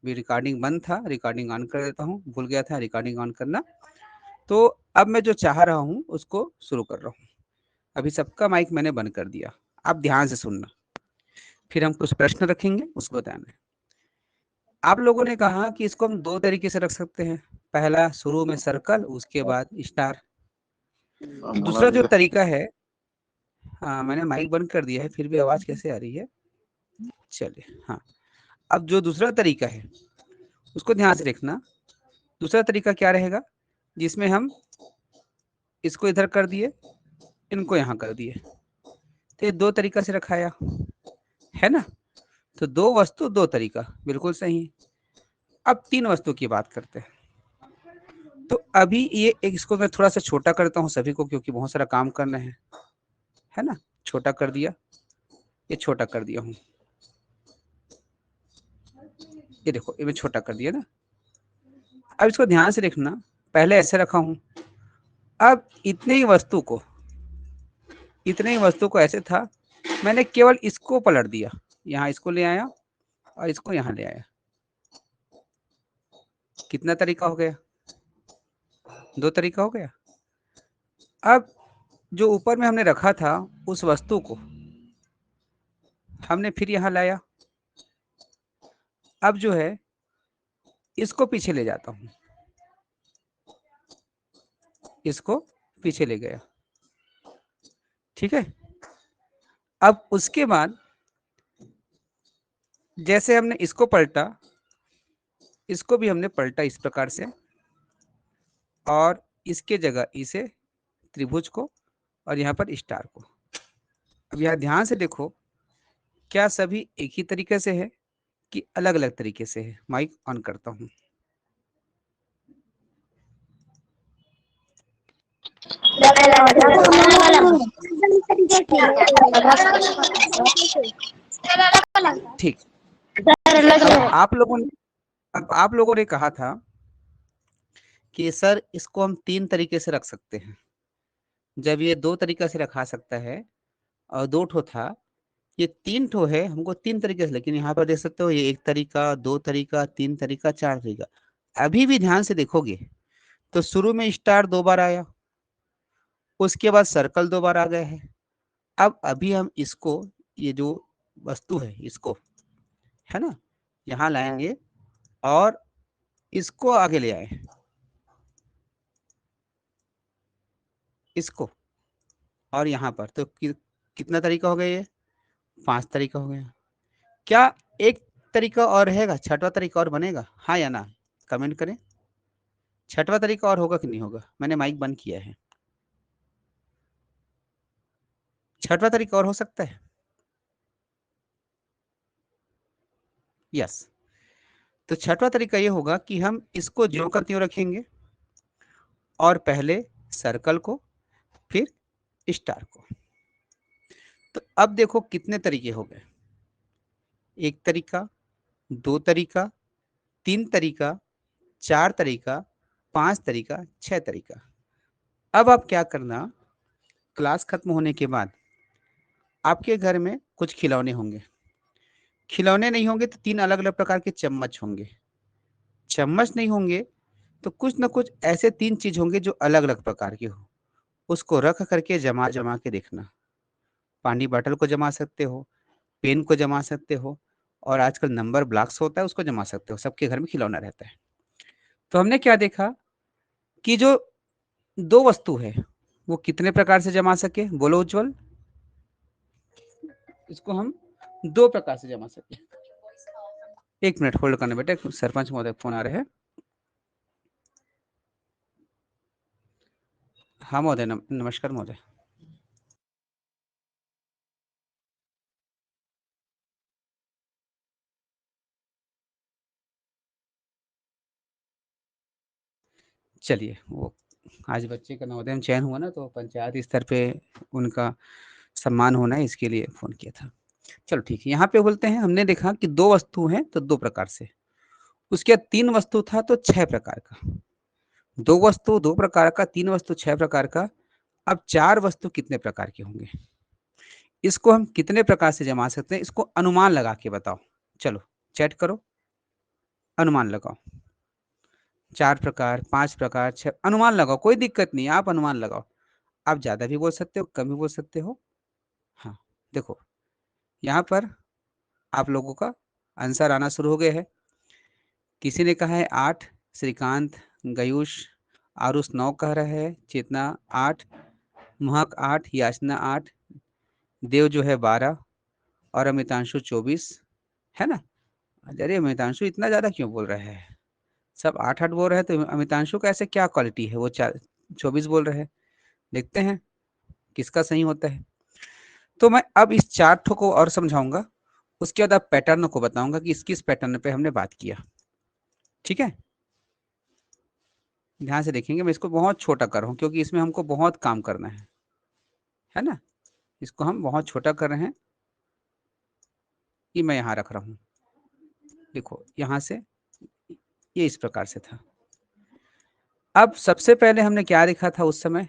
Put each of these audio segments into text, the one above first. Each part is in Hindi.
भी रिकॉर्डिंग बंद था, रिकॉर्डिंग ऑन कर देता हूँ, भूल गया था रिकॉर्डिंग ऑन करना। तो अब मैं जो चाह रहा हूँ उसको शुरू कर रहा हूँ। अभी सबका माइक मैंने बंद कर दिया, आप ध्यान से सुनना, फिर हम कुछ प्रश्न रखेंगे उसको बताना है। आप लोगों ने कहा कि इसको हम 2 तरीके से रख सकते हैं, पहला शुरू में सर्कल, उसके बाद स्टार। दूसरा जो तरीका है, हाँ मैंने माइक बंद कर दिया है, फिर भी आवाज कैसे आ रही है, चलिए हाँ। अब जो दूसरा तरीका है उसको ध्यान से देखना। दूसरा तरीका क्या रहेगा, जिसमें हम इसको इधर कर दिए, इनको यहाँ कर दिए, तो ये 2 तरीका से रखाया है ना। तो 2 वस्तु 2 तरीका, बिल्कुल सही। अब 3 वस्तु की बात करते हैं। तो अभी ये एक, इसको मैं थोड़ा सा छोटा करता हूँ सभी को, क्योंकि बहुत सारा काम करना है ना। छोटा कर दिया, ये छोटा कर दिया हूँ, ये देखो ये मैं छोटा कर दिया ना। अब इसको ध्यान से देखना, पहले ऐसे रखा हूँ, अब इतने ही वस्तु को ऐसे था, मैंने केवल इसको पलट दिया, यहाँ इसको ले आया और इसको यहाँ ले आया। कितना तरीका हो गया, 2 तरीका हो गया। अब जो ऊपर में हमने रखा था उस वस्तु को हमने फिर यहाँ लाया, अब जो है इसको पीछे ले जाता हूँ, इसको पीछे ले गया, ठीक है। अब उसके बाद जैसे हमने इसको पलटा, इसको भी हमने पलटा इस प्रकार से, और इसके जगह इसे त्रिभुज को और यहाँ पर स्टार को। अब यहाँ ध्यान से देखो, क्या सभी एक ही तरीके से है कि अलग अलग तरीके से है। माइक ऑन करता हूँ। ठीक। अब आप लोगों ने कहा था कि सर इसको हम 3 तरीके से रख सकते हैं, जब ये 2 तरीका से रखा सकता है और 2 ठो था, ये 3 ठो है, हमको 3 तरीके से। लेकिन यहाँ पर देख सकते हो ये 1 तरीका, 2 तरीका, 3 तरीका, 4 तरीका। अभी भी ध्यान से देखोगे तो शुरू में स्टार 2 बार आया, उसके बाद सर्कल 2 बार आ गए हैं। अब अभी हम इसको, ये जो वस्तु है इसको, है ना, यहाँ लाएंगे और इसको आगे ले आए, इसको, और यहाँ पर तो कितना तरीका हो गया, ये 5 तरीका हो गया। क्या एक तरीका और रहेगा, छठवां तरीका और बनेगा, हाँ या ना, कमेंट करें। छठवां तरीका और होगा कि नहीं होगा, मैंने माइक बंद किया है। छठवां तरीका और हो सकता है, यस। तो छठवां तरीका ये होगा कि हम इसको ज्यों का त्यों रखेंगे और पहले सर्कल को फिर स्टार को। तो अब देखो कितने तरीके हो गए, 1 तरीका, 2 तरीका, 3 तरीका, 4 तरीका, 5 तरीका, 6 तरीका। अब आप क्या करना, क्लास खत्म होने के बाद आपके घर में कुछ खिलौने होंगे, खिलौने नहीं होंगे तो 3 अलग अलग प्रकार के चम्मच होंगे, चम्मच नहीं होंगे तो कुछ ना कुछ ऐसे 3 चीज होंगे जो अलग अलग प्रकार के हो, उसको रख करके जमा जमा के देखना। पानी बॉटल को जमा सकते हो, पेन को जमा सकते हो, और आजकल नंबर ब्लॉक्स होता है उसको जमा सकते हो, सबके घर में खिलौना रहता है। तो हमने क्या देखा कि जो 2 वस्तु है वो कितने प्रकार से जमा सके, बोलो उज्जवल। इसको हम 2 प्रकार से जमा सके। 1 मिनट होल्ड करना बेटा, सरपंच महोदय फोन आ रहे हैं। हाँ महोदय, नमस्कार महोदय। चलिए, वो आज बच्चे का नवोदय में चयन हुआ ना, तो पंचायत स्तर पे उनका सम्मान होना है, इसके लिए फोन किया था। चलो ठीक है, यहाँ पे बोलते हैं हमने देखा कि 2 वस्तु हैं तो 2 प्रकार से, उसके बाद 3 वस्तु था तो 6 प्रकार का। 2 वस्तु 2 प्रकार का, 3 वस्तु 6 प्रकार का। अब 4 वस्तु कितने प्रकार के होंगे, इसको हम कितने प्रकार से जमा सकते हैं, इसको अनुमान लगा के बताओ। चलो चैट करो। अनुमान लगाओ। 4 प्रकार, 5 प्रकार, 6, अनुमान लगाओ, कोई दिक्कत नहीं है, आप अनुमान लगाओ। आप ज़्यादा भी बोल सकते हो, कम भी बोल सकते हो। हाँ, देखो यहाँ पर आप लोगों का आंसर आना शुरू हो गया है। किसी ने कहा है 8, श्रीकांत, गयूष, आरुष 9 कह रहा है, चेतना 8, महक 8, याचना 8, देव जो है 12 और अमितांशु 24, है ना? अरे अमितांशु इतना ज़्यादा क्यों बोल रहा है? सब 8-8 बोल रहे हैं, तो अमितांशु का ऐसे क्या क्वालिटी है, वो 24 बोल रहे हैं। देखते हैं किसका सही होता है। तो मैं अब इस 4 ठो को और समझाऊंगा, उसके बाद आप पैटर्न को बताऊंगा कि किस पैटर्न पे हमने बात किया। ठीक है, ध्यान से देखेंगे। मैं इसको बहुत छोटा कर रहा हूँ क्योंकि इसमें हमको बहुत काम करना है ना? इसको हम बहुत छोटा कर रहे हैं। ये मैं यहाँ रख रहा हूँ, देखो यहाँ से ये इस प्रकार से था। अब सबसे पहले हमने क्या लिखा था उस समय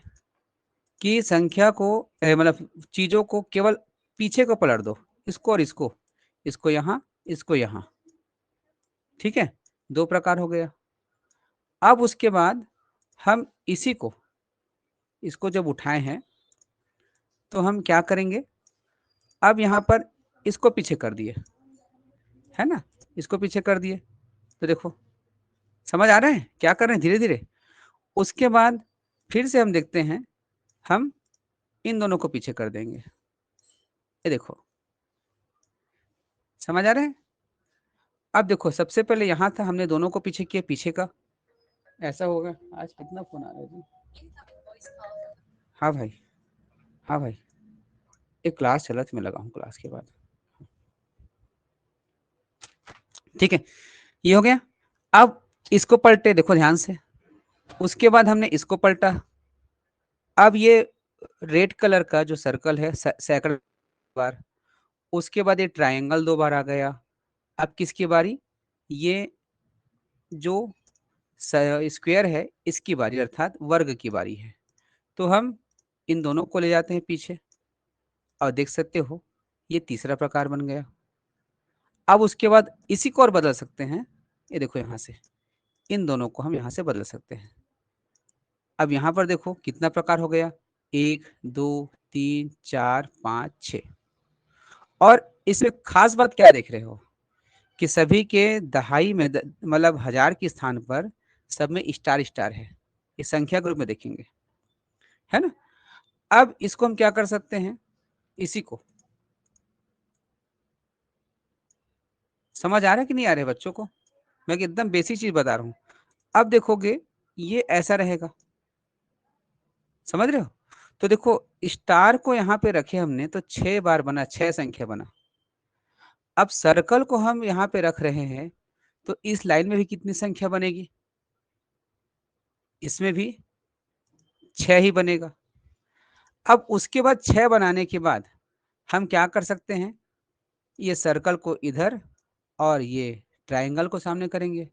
कि संख्या को मतलब चीजों को केवल पीछे को पलट दो, इसको और इसको यहाँ, इसको यहाँ। ठीक है, 2 प्रकार हो गया। अब उसके बाद हम इसी को, इसको जब उठाए हैं तो हम क्या करेंगे, अब यहाँ पर इसको पीछे कर दिए, है ना? इसको पीछे कर दिए, तो देखो समझ आ रहे हैं क्या कर रहे हैं, धीरे धीरे। उसके बाद फिर से हम देखते हैं, हम इन दोनों को पीछे कर देंगे। ये देखो समझ आ रहे हैं। अब देखो सबसे पहले यहाँ था, हमने दोनों को पीछे किया, पीछे का ऐसा होगा। आज कितना फोन आ रहा है जी? हाँ भाई, हाँ भाई, एक क्लास चला था, मैं लगा हूँ क्लास के बाद। ठीक है, ये हो गया। अब इसको पलटे, देखो ध्यान से। उसके बाद हमने इसको पलटा। अब ये रेड कलर का जो सर्कल है सैकड़ों बार, उसके बाद ये ट्रायंगल 2 बार आ गया। अब किसकी बारी, ये जो स्क्वायर है इसकी बारी, अर्थात वर्ग की बारी है। तो हम इन दोनों को ले जाते हैं पीछे और देख सकते हो ये तीसरा प्रकार बन गया। अब उसके बाद इसी को और बदल सकते हैं, ये देखो यहाँ से इन दोनों को हम यहाँ से बदल सकते हैं। अब यहाँ पर देखो कितना प्रकार हो गया, 1 2 3 4 5 6। और इसमें खास बात क्या देख रहे हो कि सभी के दहाई में मतलब हजार के स्थान पर सब में स्टार स्टार है। ये संख्या ग्रुप में देखेंगे, है ना? अब इसको हम क्या कर सकते हैं, इसी को, समझ आ रहा है कि नहीं आ रहा है बच्चों को? मैं एकदम बेसिक चीज बता रहा हूँ। अब देखोगे ये ऐसा रहेगा, समझ रहे हो? तो देखो स्टार को यहाँ पे रखे हमने तो 6 बार बना, 6 संख्या बना। अब सर्कल को हम यहाँ पे रख रहे हैं तो इस लाइन में भी कितनी संख्या बनेगी, इसमें भी 6 ही बनेगा। अब उसके बाद 6 बनाने के बाद हम क्या कर सकते हैं, ये सर्कल को इधर और ये ट्रायंगल को सामने करेंगे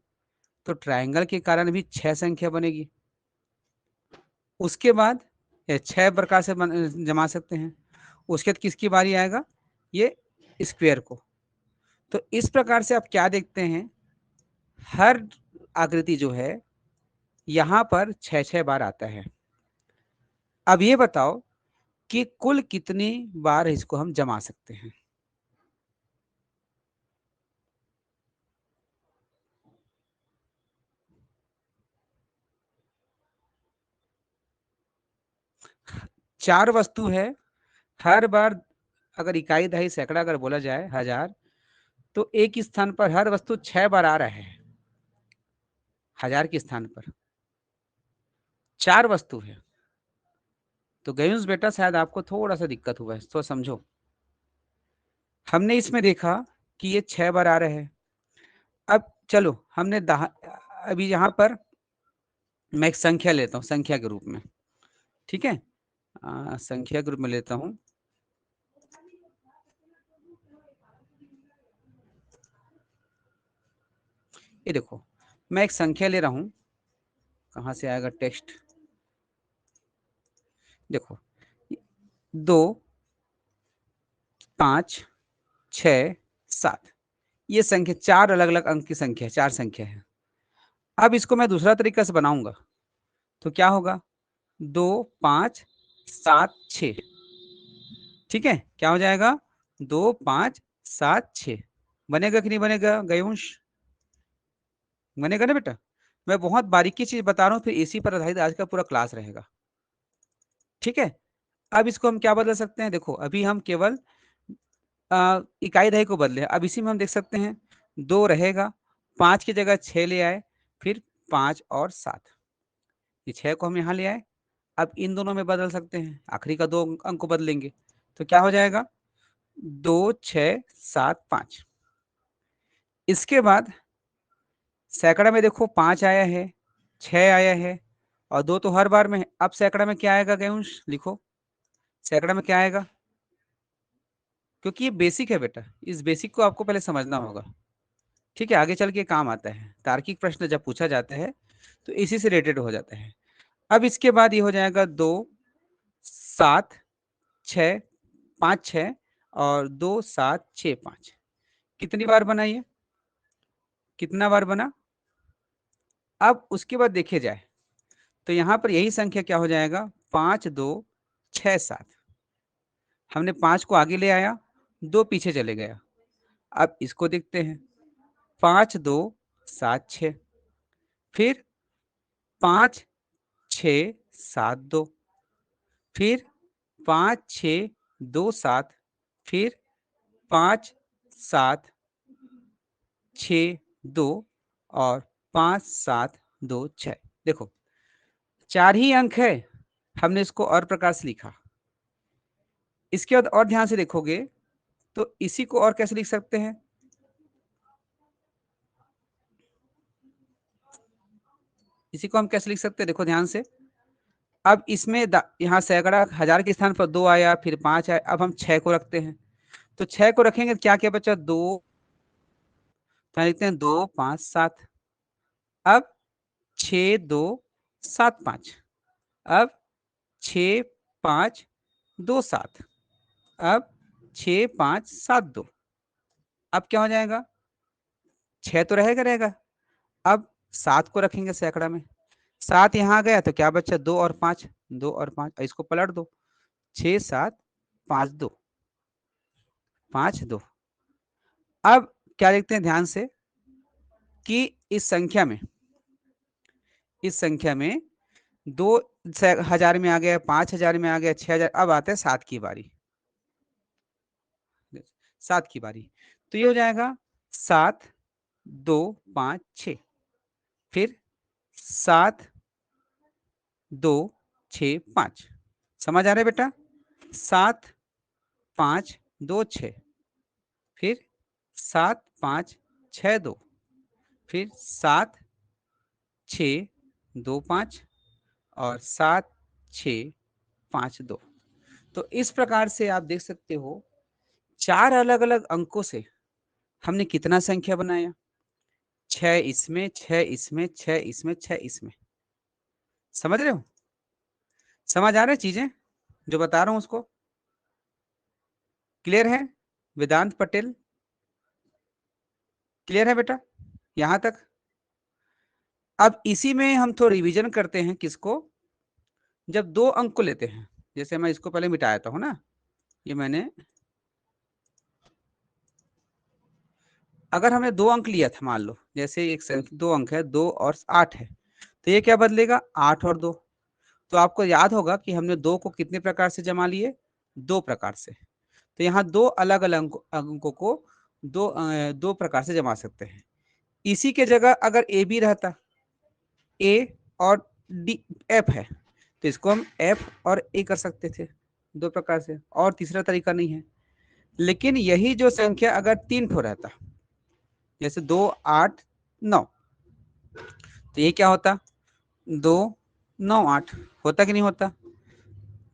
तो ट्रायंगल के कारण भी 6 संख्या बनेगी। उसके बाद 6 प्रकार से जमा सकते हैं। उसके बाद किसकी बारी आएगा, ये स्क्वायर को। तो इस प्रकार से आप क्या देखते हैं, हर आकृति जो है यहाँ पर 6-6 बार आता है। अब ये बताओ कि कुल कितनी बार इसको हम जमा सकते हैं। चार वस्तु है, हर बार अगर इकाई दहाई सैकड़ा अगर बोला जाए हजार, तो एक स्थान पर हर वस्तु 6 बार आ रहा है। हजार के स्थान पर 4 वस्तु है। तो गयूंस बेटा शायद आपको थोड़ा सा दिक्कत हुआ है, तो समझो। हमने इसमें देखा कि ये 6 बार आ रहे हैं। अब चलो हमने अभी यहाँ पर मैं एक संख्या लेता हूँ, संख्या के रूप में। ठीक है, संख्या के रूप में लेता हूँ। ये देखो मैं एक संख्या ले रहा हूँ, कहाँ से आएगा टेक्स्ट, देखो 2 5 6 7, ये संख्या 4 अलग-अलग अंक की संख्या है, 4 संख्या है। अब इसको मैं दूसरा तरीका से बनाऊँगा, तो क्या होगा 2, 5, 7, 6 ठीक है? क्या हो जाएगा 2, 5, 7, 6 बनेगा कि नहीं बनेगा गयूंश? बनेगा ना बेटा? मैं बहुत बारीकी चीज़ बता रहा हूँ, फिर इसी पर आधारित आज का पूरा क्लास रहेगा। ठीक है? अब इसको हम क्या बदल सकते हैं? देखो अभी हम केवल इकाई दहाई को बदले। अब इसी में हम देख सकते हैं 2 रहेगा, 5 की जगह 6 ले आए, फिर 5 और 7 ये 6 को हम यहाँ ले आए। अब इन दोनों में बदल सकते हैं, आखिरी का 2 अंक को बदलेंगे, तो क्या हो जाएगा 2, 6, 7, 5 इसके बाद सैकड़ा में देखो 5 आया है, 6 आया है और 2 तो हर बार में है। अब सैकड़ा में क्या आएगा गयांश? लिखो, सैकड़ा में क्या आएगा? क्योंकि ये बेसिक है बेटा, इस बेसिक को आपको पहले समझना होगा। ठीक है, आगे चल के काम आता है। तार्किक प्रश्न जब पूछा जाता है तो इसी से रिलेटेड हो जाता है। अब इसके बाद ये हो जाएगा 2, 7, 6, 5, 6 और 2, 7, 6, 5 कितनी बार बना ये? कितना बार बना? अब उसके बाद देखे जाए तो यहाँ पर यही संख्या क्या हो जाएगा 5, 2, 6, 7 हमने 5 को आगे ले आया, 2 पीछे चले गया। अब इसको देखते हैं 5, 2, 7, 6 फिर 5, 6, 7, 2 फिर 5, 6, 2, 7 फिर 5, 7, 6, 2 और 5, 7, 2, 6 देखो 4 ही अंक है, हमने इसको और प्रकार से लिखा। इसके बाद और ध्यान से देखोगे तो इसी को और कैसे लिख सकते हैं? इसी को हम कैसे लिख सकते हैं? देखो ध्यान से, अब इसमें यहाँ सैकड़ा हजार के स्थान पर 2 आया, फिर 5 आया, अब हम 6 को रखते हैं, तो 6 को रखेंगे क्या क्या बचा 2, तो लिखते हैं 2, 5, 7 अब 6, 2, 7, 5 अब 6, 5, 2, 7 अब 6, 5, 7, 2 अब क्या हो जाएगा 6 तो रहेगा। अब 7 को रखेंगे सैकड़ा में, 7 यहाँ गया तो क्या बचा 2 और 5, 2 और 5 इसको पलट दो 6, 7, 5, 2 5, 2 अब क्या देखते हैं ध्यान से कि इस संख्या में 2,000 में आ गया, 5,000 में आ गया, 6,000 अब आते हैं 7 की बारी। 7 की बारी तो ये हो जाएगा 7, 2, 5, 6 फिर 7, 2, 6, 5 समझ आ रहा है बेटा? 7, 5, 2, 6 फिर 7, 5, 6, 2 फिर 7, 6, 2, 5 और 7, 6, 5, 2 तो इस प्रकार से आप देख सकते हो 4 अलग-अलग अंकों से हमने कितना संख्या बनाया? 6 इसमें, 6 इसमें, 6 इसमें, 6 इसमें। समझ रहे हो? समझ आ रहा है चीजें जो बता रहा हूं उसको? क्लियर है? वेदांत पटेल क्लियर है बेटा यहां तक? अब इसी में हम थोड़ा रिवीजन करते हैं किसको? जब 2 अंक को लेते हैं, जैसे मैं इसको पहले मिटाया था ना, ये मैंने अगर हमने 2 अंक लिया था मान लो, जैसे एक 2 अंक है 2 और 8 है, तो ये क्या बदलेगा 8 और 2 तो आपको याद होगा कि हमने 2 को कितने प्रकार से जमा लिए? 2 प्रकार से। तो यहाँ 2 अलग-अलग अंकों को 2 प्रकार से जमा सकते हैं। इसी के जगह अगर ए बी रहता, ए और डी एफ है, तो इसको हम एफ और ए कर सकते थे 2 प्रकार से, और तीसरा तरीका नहीं है। लेकिन यही जो संख्या अगर 3 ठो रहता, जैसे 2, 8, 9 तो ये क्या होता 2, 9, 8 होता कि नहीं होता?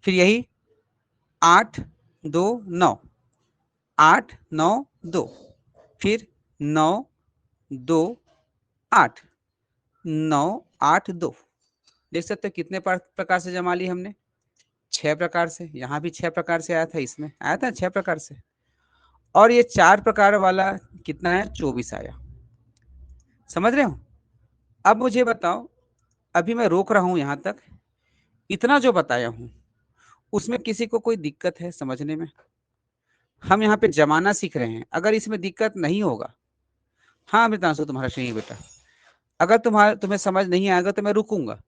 फिर यही 8, 2, 9 8, 9, 2 फिर 9, 2, 8 9, 8, 2 देख सकते हो कितने प्रकार से जमा ली हमने? 6 प्रकार से। यहाँ भी 6 प्रकार से आया था, इसमें आया था 6 प्रकार से। और ये 4 प्रकार वाला कितना है, 24 आया। समझ रहे हो? अब मुझे बताओ, अभी मैं रोक रहा हूं यहां तक, इतना जो बताया हूं उसमें किसी को कोई दिक्कत है समझने में? हम यहाँ पे जमाना सीख रहे हैं, अगर इसमें दिक्कत नहीं होगा, हाँ मृतांशु तुम्हारा सही बेटा, अगर तुम्हें समझ नहीं आएगा तो मैं रुकूंगा,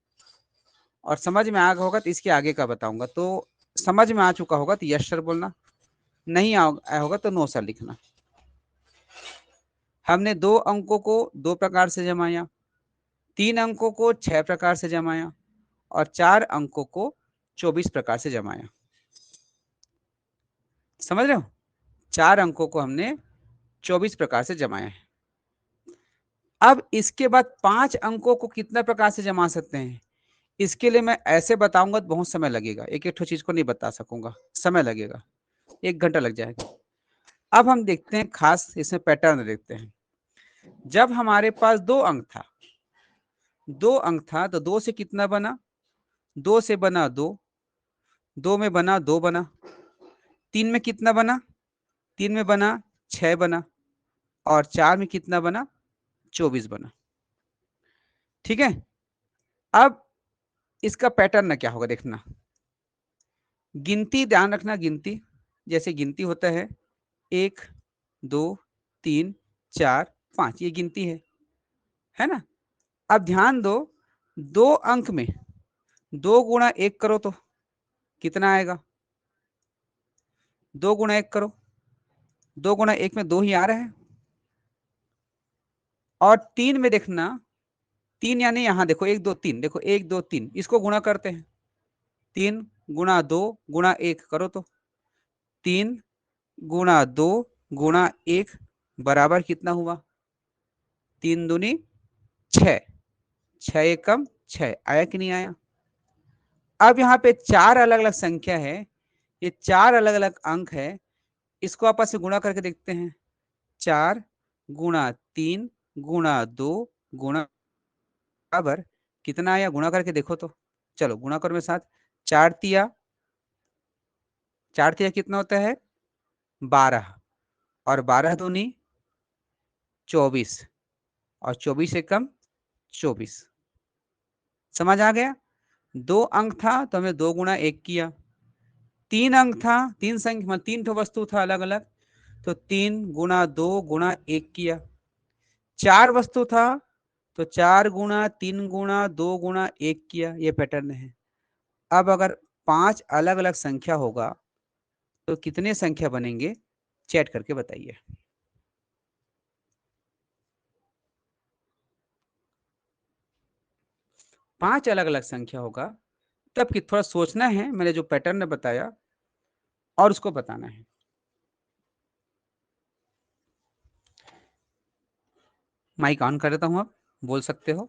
और समझ में आ गया होगा तो इसके आगे का बताऊंगा। तो समझ में आ चुका होगा तो यस सर बोलना, नहीं आया होगा तो नो सर लिखना। हमने 2 अंकों को 2 प्रकार से जमाया, 3 अंकों को 6 प्रकार से जमाया, और 4 अंकों को 24 प्रकार से जमाया। समझ रहे हो? 4 अंकों को हमने 24 प्रकार से जमाया है। अब इसके बाद 5 अंकों को कितना प्रकार से जमा सकते हैं, इसके लिए मैं ऐसे बताऊंगा तो बहुत समय लगेगा, एक एक चीज को नहीं बता सकूंगा, समय लगेगा, 1 घंटा लग जाएगा। अब हम देखते हैं, खास इसमें पैटर्न देखते हैं। जब हमारे पास 2 अंक था, 2 अंक था तो 2 से कितना बना, 2 से बना 2, 2 में बना 2 बना, 3 में कितना बना, 3 में बना 6 बना, और 4 में कितना बना, 24 बना। ठीक है? अब इसका पैटर्न क्या होगा देखना, गिनती ध्यान रखना, गिनती जैसे गिनती होता है 1 2 3 4 5, ये गिनती है ना? अब ध्यान दो, 2 अंक में 2 गुणा 1 करो तो कितना आएगा, 2 गुणा 1 करो, 2 गुणा 1 में 2 ही आ रहा है। और 3 में देखना, 3 यानी यहां देखो 1 2 3, देखो 1 2 3, इसको गुणा करते हैं, 3 गुणा 2 गुणा 1 करो तो 3 गुणा 2 गुणा 1 बराबर कितना हुआ, 3 दूनी 6, 6 एकम 6, आया कि नहीं आया? अब यहाँ पे 4 अलग अलग संख्या है, ये 4 अलग अलग अंक है, इसको आपस में गुणा करके देखते हैं, 4 गुणा 3 गुणा 2 गुणा बराबर कितना आया, गुणा करके देखो तो, चलो गुणा करो मेरे साथ, 4 तिया, 4 तिया कितना होता है, 12, और 12 दूनी 24, और 24 एकम 24। समझ आ गया? 2 अंक था तो हमने 2 गुणा 1 किया, 3 अंक था, 3 संख्या मतलब 3 ठो वस्तु था अलग अलग, तो 3 गुणा 2 गुणा 1 किया, 4 वस्तु था तो 4 गुणा 3 गुणा 2 गुणा 1 किया, ये पैटर्न है। अब अगर 5 अलग अलग संख्या होगा तो कितने संख्या बनेंगे, चैट करके बताइए। पांच अलग अलग संख्या होगा तब कि थोड़ा सोचना है, मैंने जो पैटर्न बताया और उसको बताना है। माइक ऑन कर देता हूं, आप बोल सकते हो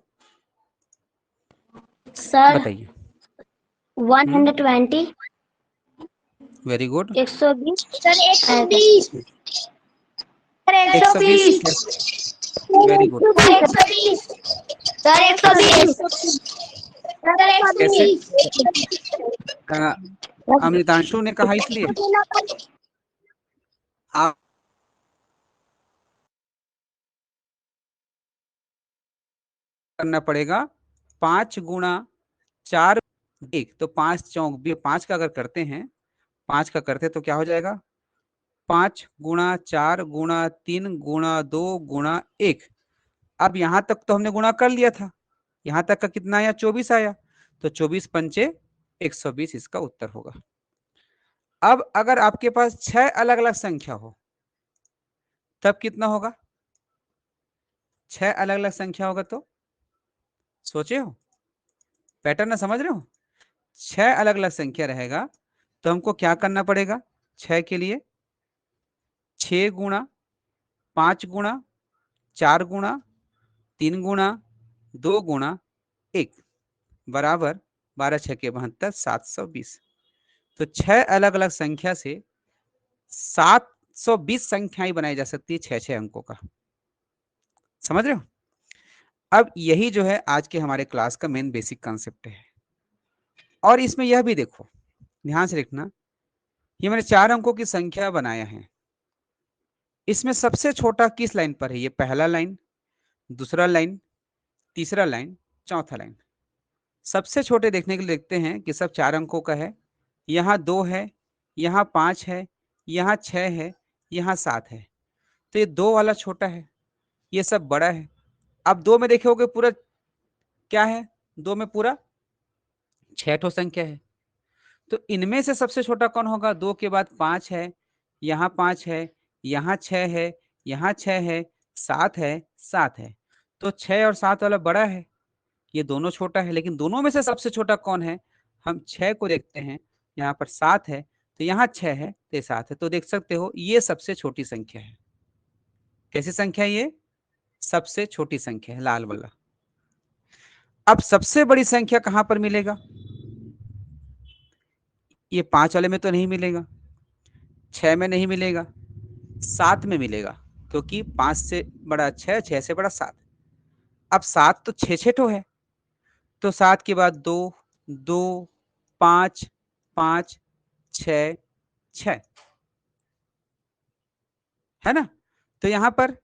सर। बताइए। 120, very good. 120 sir, 120 sir, 120, 120 very good. 120 sir, 120 sir, कैसे? 120 अमृतांशु ने कहा इसलिए आप करना पड़ेगा 5 गुणा 4 1, तो 5 चौक 5 का अगर करते हैं, 5 का करते तो क्या हो जाएगा, 5 गुणा 4 गुणा 3 गुणा 2 गुणा 1। अब यहां तक तो हमने गुणा कर लिया था, यहां तक का कितना आया, 24 आया, तो 24 पंचे 120 इसका उत्तर होगा। अब अगर आपके पास 6 अलग अलग संख्या हो तब कितना होगा, 6 अलग अलग संख्या होगा तो सोचे हो, पैटर्न समझ रहे हो? 6 अलग अलग संख्या रहेगा तो हमको क्या करना पड़ेगा, 6 के लिए 6 गुणा 5 गुणा 4 गुणा 3 गुणा 2 गुणा 1 बराबर 12 6 के 72, 720। तो 6 अलग अलग संख्या से 720 संख्याएं बनाई जा सकती है 6 6 अंकों का। समझ रहे हो? अब यही जो है आज के हमारे क्लास का मेन बेसिक कॉन्सेप्ट है। और इसमें यह भी देखो, ध्यान से देखना, ये मैंने 4 अंकों की संख्या बनाया है, इसमें सबसे छोटा किस लाइन पर है? ये पहला लाइन, दूसरा लाइन, तीसरा लाइन, चौथा लाइन। सबसे छोटे देखने के लिए देखते हैं कि सब 4 अंकों का है। यहाँ 2 है, यहाँ 5 है, यहाँ 6 है, यहाँ 7 है। तो ये 2 वाला छोटा है, ये सब बड़ा है। अब 2 में देखे होगे पूरा क्या है? 2 में पूरा 6 ठो संख्या है। तो इनमें से सबसे छोटा कौन होगा? 2 के बाद 5 है, यहाँ 5 है, यहाँ 6 है, यहाँ 6 है, 7 है, 7 है। तो 6 और 7 वाला बड़ा है, ये दोनों छोटा है। लेकिन दोनों में से सबसे छोटा कौन है? हम 6 को देखते हैं, यहाँ पर 7 है, तो यहाँ 6 है, तो ये 7 है। तो देख सकते हो ये सबसे छोटी संख्या है। कैसी संख्या है ये? सबसे छोटी संख्या है, लाल वाला। अब सबसे बड़ी संख्या कहां पर मिलेगा? ये 5 वाले में तो नहीं मिलेगा, 6 में नहीं मिलेगा, 7 में मिलेगा, क्योंकि 5 से बड़ा 6, 6 से बड़ा 7। अब 7 तो 6 ठो है, तो 7 के बाद 2, 2, 5, 5, 6, 6 है ना? तो यहां पर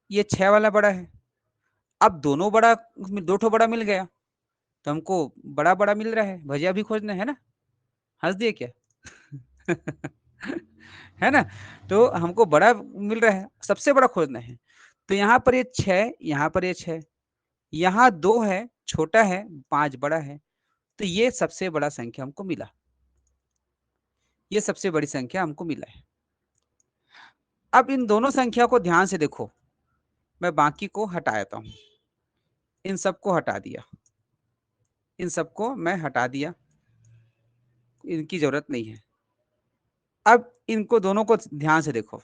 ये 6 वाला बड़ा है। अब दोनों बड़ा, 2 ठो बड़ा मिल गया, तो हमको बड़ा बड़ा मिल रहा है, भजिया भी खोजना है ना। हंस दिए क्या? है ना? तो हमको बड़ा मिल रहा है, सबसे बड़ा खोजना है। तो यहाँ पर ये 6, यहाँ पर ये 6, यहाँ 2 है, छोटा है, 5 बड़ा है। तो ये सबसे बड़ा संख्या हमको मिला, ये सबसे बड़ी संख्या हमको मिला है। अब इन दोनों संख्या को ध्यान से देखो, मैं बाकी को हटा देता हूं, इन सबको हटा दिया, इन सबको मैं हटा दिया, इनकी जरूरत नहीं है। अब इनको दोनों को ध्यान से देखो,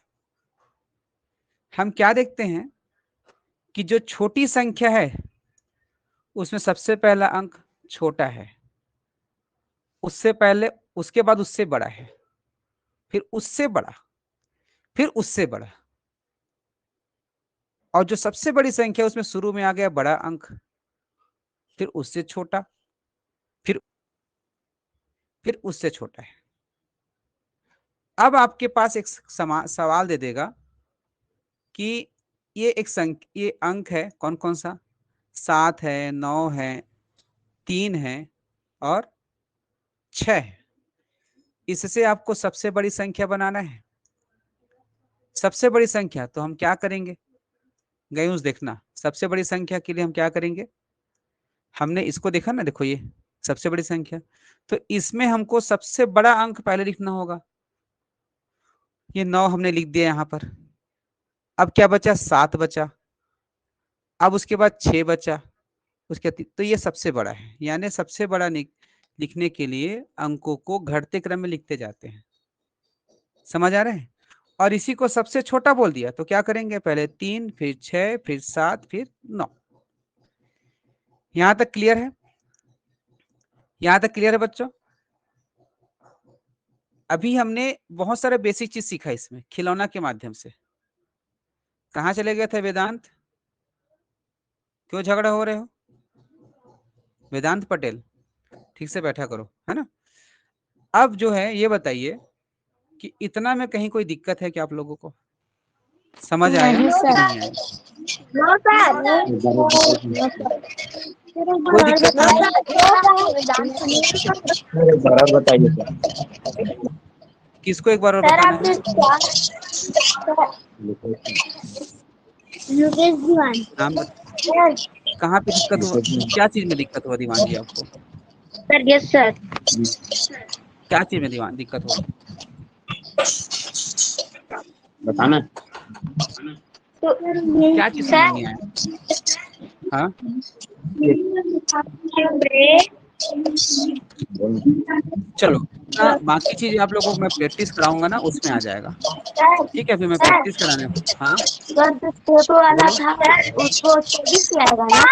हम क्या देखते हैं कि जो छोटी संख्या है उसमें सबसे पहला अंक छोटा है, उससे पहले, उसके बाद उससे बड़ा है, फिर उससे बड़ा, फिर उससे बड़ा, और जो सबसे बड़ी संख्या उसमें शुरू में आ गया बड़ा अंक, फिर उससे छोटा, फिर उससे छोटा है। अब आपके पास एक सवाल दे देगा कि ये ये अंक है कौन कौन सा? 7 है, 9 है, 3 है और 6 है। इससे आपको सबसे बड़ी संख्या बनाना है। सबसे बड़ी संख्या तो हम क्या करेंगे? गयूस देखना, सबसे बड़ी संख्या के लिए हम क्या करेंगे? हमने इसको देखा ना, देखो ये सबसे बड़ी संख्या, तो इसमें हमको सबसे बड़ा अंक पहले लिखना होगा। ये 9 हमने लिख दिया यहाँ पर। अब क्या बचा? 7 बचा। अब उसके बाद 6 बचा, उसके तो ये सबसे बड़ा है। यानी सबसे बड़ा लिखने के लिए अंकों को घटते क्रम में लिखते जाते हैं। समझ आ रहे हैं? और इसी को सबसे छोटा बोल दिया तो क्या करेंगे? पहले 3, फिर 6, फिर 7, फिर 9। यहां तक क्लियर है? यहां तक क्लियर है बच्चों? अभी हमने बहुत सारे बेसिक चीज सीखा इसमें खिलौना के माध्यम से। कहाँ चले गए थे वेदांत? क्यों झगड़ा हो रहे हो? वेदांत पटेल, ठीक से बैठा करो, है ना? अब जो है ये बताइए कि इतना में कहीं कोई दिक्कत है क्या आप लोगों को? समझ आया कि नहीं आया? कोई दिक्कत नहीं? किसको एक बार और बताना है? नाम कहाँ पे दिक्कत हुआ? क्या चीज में दिक्कत हुआ दीवान जी आपको? Sir yes sir. क्या चीज में दीवान दिक्कत हुआ बताना। तो क्या चीज समझ नहीं आया? हाँ चलो बाकी चीज आप लोगों को मैं प्रैक्टिस कराऊंगा ना, उसमें आ जाएगा। ठीक है, फिर मैं प्रैक्टिस कराने। हाँ जो फोटो वाला था उसको 24 से आएगा ना?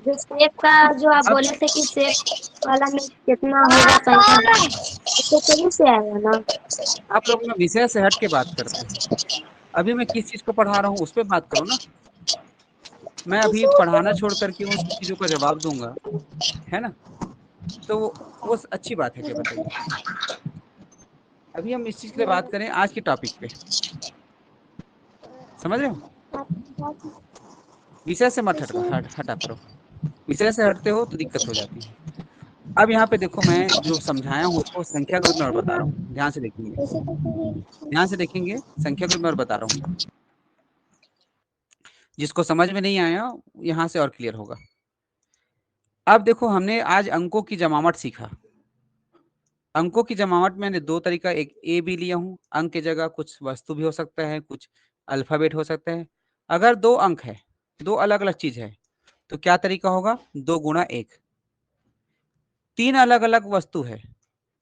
जो सेब का जो आप बोले थे कि सेब वाला में कितना होगा संख्या, उसको 24 से आएगा ना? आप लोग ना विषय से हट के बात करते हैं। अभी मैं किस चीज को पढ़ा रहा हूँ उस पर बात करो ना। मैं अभी पढ़ाना छोड़ करके उन चीजों का जवाब दूंगा, है ना? तो वो अच्छी बात है क्या? बताइए। अभी हम इस चीज के लिए बात करें आज के टॉपिक पे। समझ रहे हो? विषय से मत हटा करो, विषय से हटते हो तो दिक्कत हो जाती है। अब यहाँ पे देखो, मैं जो समझाया हूँ उसको संख्या के रूप में और बता रहा हूँ, ध्यान से देखेंगे, ध्यान से देखेंगे, संख्या के रूप में और बता रहा हूँ। जिसको समझ में नहीं आया यहाँ से और क्लियर होगा। अब देखो, हमने आज अंकों की जमावट सीखा। अंकों की जमावट में मैंने दो तरीका, एक ए बी लिया हूँ, अंक की जगह कुछ वस्तु भी हो सकता है, कुछ अल्फाबेट हो सकता है। अगर दो अंक है, दो अलग अलग चीज है, तो क्या तरीका होगा? 2 गुणा 1। तीन अलग अलग वस्तु है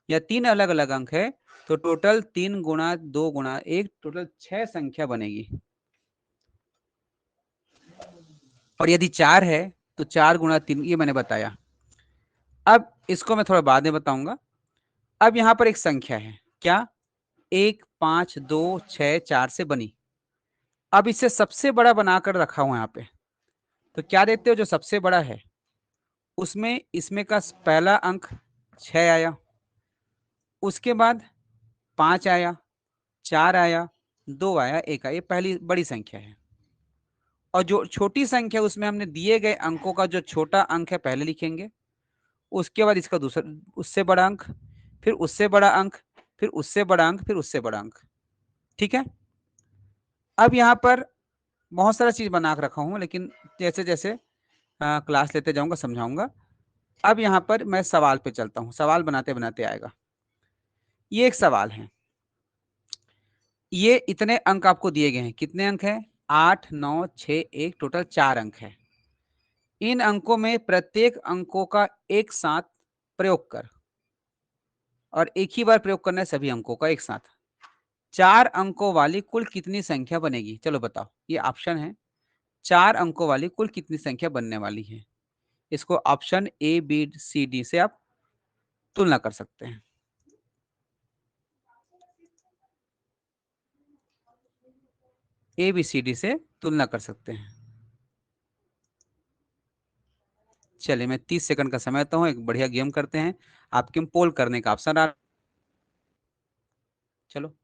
या तीन अलग अलग अंक है, तो टोटल 3 गुणा 2 गुणा 1, टोटल 6 संख्या बनेगी। और यदि 4 है तो 4 गुणा 3, ये मैंने बताया। अब इसको मैं थोड़ा बाद में बताऊंगा। अब यहां पर एक संख्या है, क्या? 1 5 2 6 4 से बनी। अब इसे सबसे बड़ा बनाकर रखा हुआ यहाँ पे, तो क्या देखते हो? जो सबसे बड़ा है उसमें इसमें का पहला अंक 6 आया, उसके बाद 5 आया, 4 आया, 2 आया, 1 आया। ये पहली बड़ी संख्या है। और जो छोटी संख्या, उसमें हमने दिए गए अंकों का जो छोटा अंक है पहले लिखेंगे, उसके बाद इसका दूसरा, उससे बड़ा अंक, फिर उससे बड़ा अंक, फिर उससे बड़ा अंक, फिर उससे बड़ा अंक। ठीक है? अब यहाँ पर बहुत सारा चीज बना के रखा हूं, लेकिन जैसे जैसे क्लास लेते जाऊंगा समझाऊंगा। अब यहाँ पर मैं सवाल पे चलता हूँ, सवाल बनाते बनाते आएगा। ये एक सवाल है, ये इतने अंक आपको दिए गए हैं। कितने अंक हैं? 8 9 6 1, टोटल 4 अंक है। इन अंकों में प्रत्येक अंकों का एक साथ प्रयोग कर, और एक ही बार प्रयोग करना है सभी अंकों का एक साथ। 4 अंकों वाली कुल कितनी संख्या बनेगी? चलो बताओ, ये ऑप्शन है। 4 अंकों वाली कुल कितनी संख्या बनने वाली है? इसको option A B C D से आप तुलना कर सकते हैं। ए बी सी डी से तुलना कर सकते हैं। चलिए, मैं 30 सेकंड का समय देता हूँ, एक बढ़िया गेम करते हैं। आपके पोल करने का ऑप्शन आ, चलो।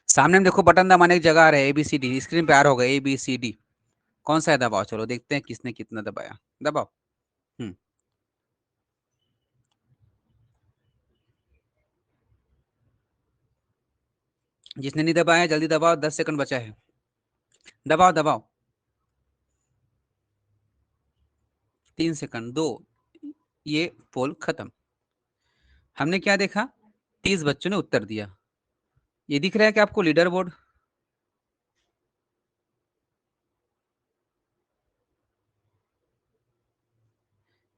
सामने में देखो बटन दबाने की जगह आ रहा है, ABCD स्क्रीन पे आ रहा होगा, ABCD। कौन सा है? दबाओ। चलो देखते हैं किसने कितना दबाया। दबाओ। जिसने नहीं दबाया जल्दी दबाओ, 10 सेकंड बचा है। दबाओ दबाओ। 3 सेकंड, 2। ये पोल खत्म। हमने क्या देखा? 30 बच्चों ने उत्तर दिया। ये दिख रहा है कि आपको लीडर बोर्ड?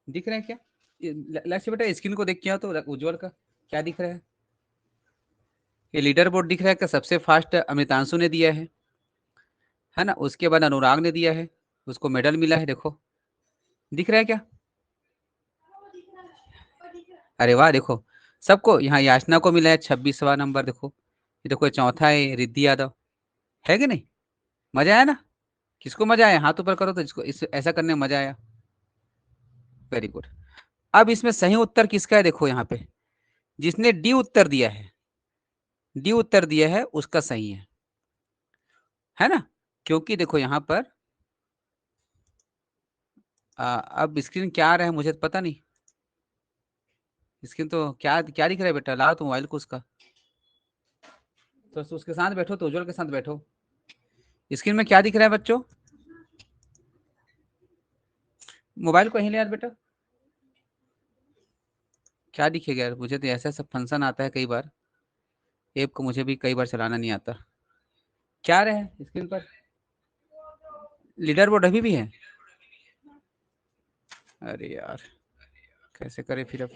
दिख रहा है क्या? लक्ष्य बेटा, स्क्रीन को देख के आओ तो उज्जवल का क्या दिख रहा है? ये लीडर बोर्ड दिख रहा है कि सबसे फास्ट अमृतांशु ने दिया है ना? उसके बाद अनुराग ने दिया है, उसको मेडल मिला है। देखो, दिख रहा है क्या? अरे वाह, देखो सबको। यहाँ याचना को मिला है 26वां नंबर। देखो, ये देखो, चौथा है रिद्धि यादव। है कि नहीं? मजा आया ना? किसको मजा आया? हाथ ऊपर करो तो इसको, इस ऐसा करने में मजा आया। Very good. अब इसमें सही उत्तर किसका है? देखो यहाँ पे, जिसने डी उत्तर दिया है, डी उत्तर दिया है उसका सही है ना? क्योंकि देखो यहाँ पर अब स्क्रीन क्या आ रहा है मुझे तो पता नहीं। स्क्रीन तो क्या क्या दिख रहा है बेटा? लाओ तो मोबाइल को उसका, तो उसके साथ बैठो, तो उज्जवल के साथ बैठो। स्क्रीन में क्या दिख रहा है बच्चों? मोबाइल को यहीं ले यार बेटा। क्या दिखेगा यार? मुझे तो ऐसा सब फंक्शन आता है कई बार, ऐप को मुझे भी कई बार चलाना नहीं आता। क्या रहे है स्क्रीन पर? लीडर बोर्ड अभी भी है? अरे यार, कैसे करे फिर अब?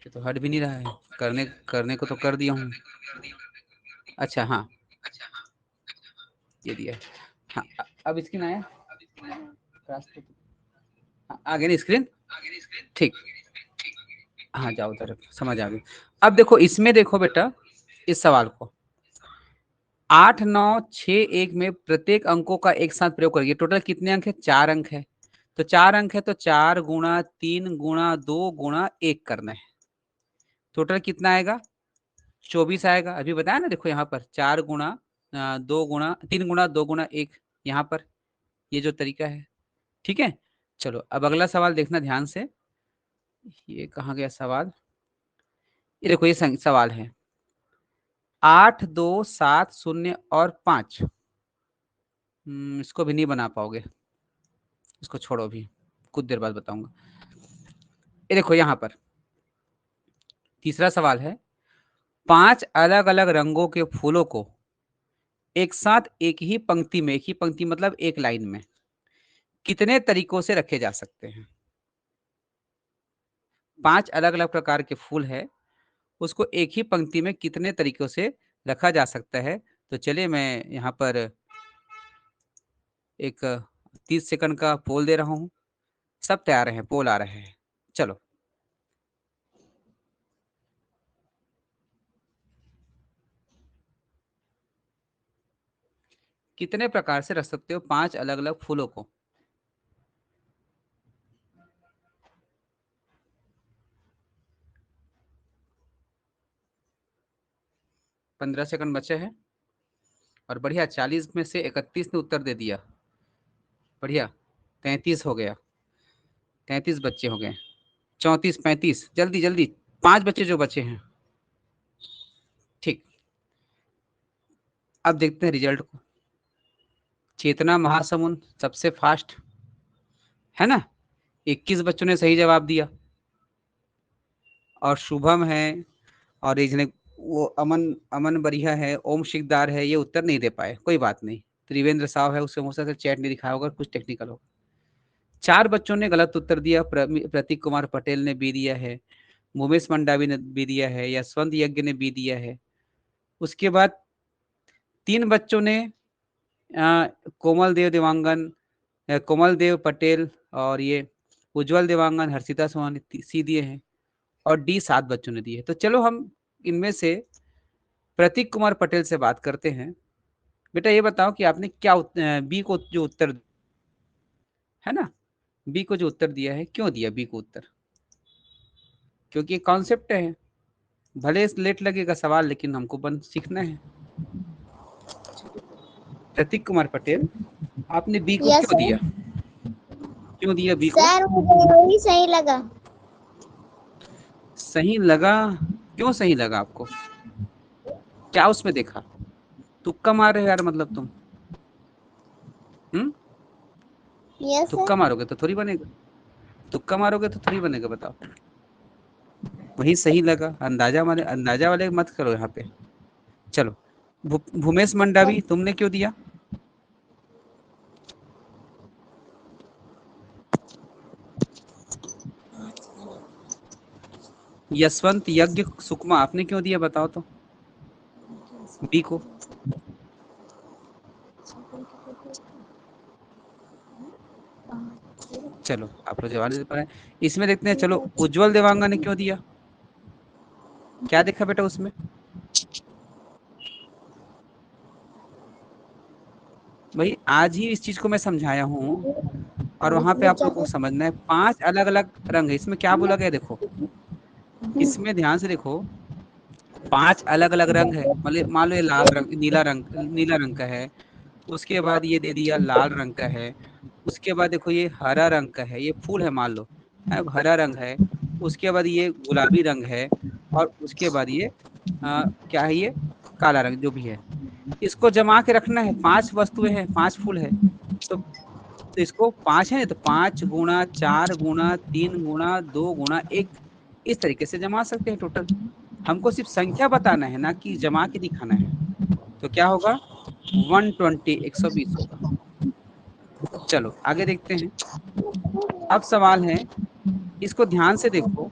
ये तो हट भी नहीं रहा है। करने करने को तो कर दिया हूँ। अच्छा हाँ, ये दिया है। हाँ, अब स्क्रीन आया? आ गया ना स्क्रीन? ठीक। हाँ जाओ उधर, समझ आ गई। अब देखो इसमें, देखो बेटा इस सवाल को, 8 9 6 1 में प्रत्येक अंकों का एक साथ प्रयोग करिए। टोटल कितने अंक है? 4 अंक है। तो 4 अंक है तो 4 गुणा 3 गुणा 2 गुणा 1 करना है। टोटल कितना आएगा? 24 आएगा। अभी बताया ना, देखो यहाँ पर 4 गुणा 2 गुणा 3 गुणा 2 गुणा 1, यहाँ पर ये जो तरीका है। ठीक है, चलो अब अगला सवाल देखना ध्यान से। ये कहाँ गया सवाल? ये देखो, ये सवाल है 8 2 7 0 और 5। इसको भी नहीं बना पाओगे, इसको छोड़ो, अभी कुछ देर बाद बताऊंगा। ये देखो यहाँ पर तीसरा सवाल है, 5 अलग अलग रंगों के फूलों को एक साथ एक ही पंक्ति में, एक ही पंक्ति मतलब एक लाइन में, कितने तरीकों से रखे जा सकते हैं? 5 अलग अलग प्रकार के फूल है, उसको एक ही पंक्ति में कितने तरीकों से रखा जा सकता है? तो चलिए मैं यहाँ पर एक 30 सेकंड का पोल दे रहा हूं। सब तैयार हैं, पोल आ रहे हैं, चलो। कितने प्रकार से रख सकते हो 5 अलग अलग फूलों को? 15 सेकंड बचे हैं और बढ़िया, 40 में से 31 ने उत्तर दे दिया, बढ़िया। 33 हो गया, 33 बच्चे हो गए, 34 35, जल्दी जल्दी, 5 बच्चे जो बचे हैं। ठीक, अब देखते हैं रिजल्ट को। चेतना महासमुंद सबसे फास्ट है ना, 21 बच्चों ने सही जवाब दिया। और शुभम है, और एक वो अमन अमन बढ़िया है, ओम शिकदार है, ये उत्तर नहीं दे पाए, कोई बात नहीं। त्रिवेंद्र साव है, उससे हो सकता है चैट नहीं दिखाया होगा, कुछ टेक्निकल हो। 4 बच्चों ने गलत उत्तर दिया। प्रतीक कुमार पटेल ने बी दिया है, मुमेश मंडावी ने बी दिया है, यशवंत यज्ञ ने बी दिया है। उसके बाद 3 बच्चों ने कोमल देव देवांगन, कोमल देव पटेल और ये उज्जवल देवांगन, हर्षिता सोहानी सी दिए हैं, और डी 7 बच्चों ने दिए। तो चलो हम इनमें से प्रतीक कुमार पटेल से बात करते हैं। बेटा ये बताओ कि आपने क्या बी को जो उत्तर है ना, बी को जो उत्तर दिया है, क्यों दिया बी को उत्तर? क्योंकि कॉन्सेप्ट है, भले लेट लगेगा सवाल, लेकिन हमको बन सीखना है। प्रतीक कुमार पटेल, आपने बी को क्यों दिया? क्यों दिया बी को? सर मुझे वही सही लगा। सही लगा? क्यों सही लगा आपको? क्या उसमें देखा? तुक्का मार रहे हो यार, मतलब तुम तुक्का मारोगे तो थोड़ी बनेगा, तुक्का मारोगे तो थोड़ी बनेगा, बताओ। वही सही लगा, अंदाजा वाले मत करो यहाँ पे। चलो, भूमेश मंडावी, तुमने क्यों दिया? यशवंत यज्ञ सुकमा, आपने क्यों दिया, बताओ तो बी को। चलो आप लोग जवाब दे पाए, इसमें देखते हैं। चलो, उज्जवल देवांगा ने क्यों दिया? क्या देखा बेटा उसमें? भाई आज ही इस चीज को मैं समझाया हूँ, और वहां पे आप लोग को समझना है। 5 अलग अलग रंग है, इसमें क्या बोला गया देखो, इसमें ध्यान से देखो। 5 अलग अलग रंग है, मतलब मान लो ये लाल रंग, नीला रंग का है। उसके बाद ये दे दिया लाल रंग का है। उसके बाद देखो ये हरा रंग का है, ये फूल है मान लो, हरा रंग है। उसके बाद ये गुलाबी रंग है, और उसके बाद ये क्या है, ये काला रंग जो भी है। इसको जमा के रखना है, 5 वस्तुएं हैं, 5 फूल है। तो इसको 5 है, तो 5 गुणा 4 गुणा 3 गुणा 2 गुणा 1, इस तरीके से जमा सकते हैं टोटल। हमको सिर्फ संख्या बताना है, ना कि जमा के दिखाना है। तो क्या होगा, 120, 120 होगा। चलो आगे देखते हैं। अब सवाल है, इसको ध्यान से देखो,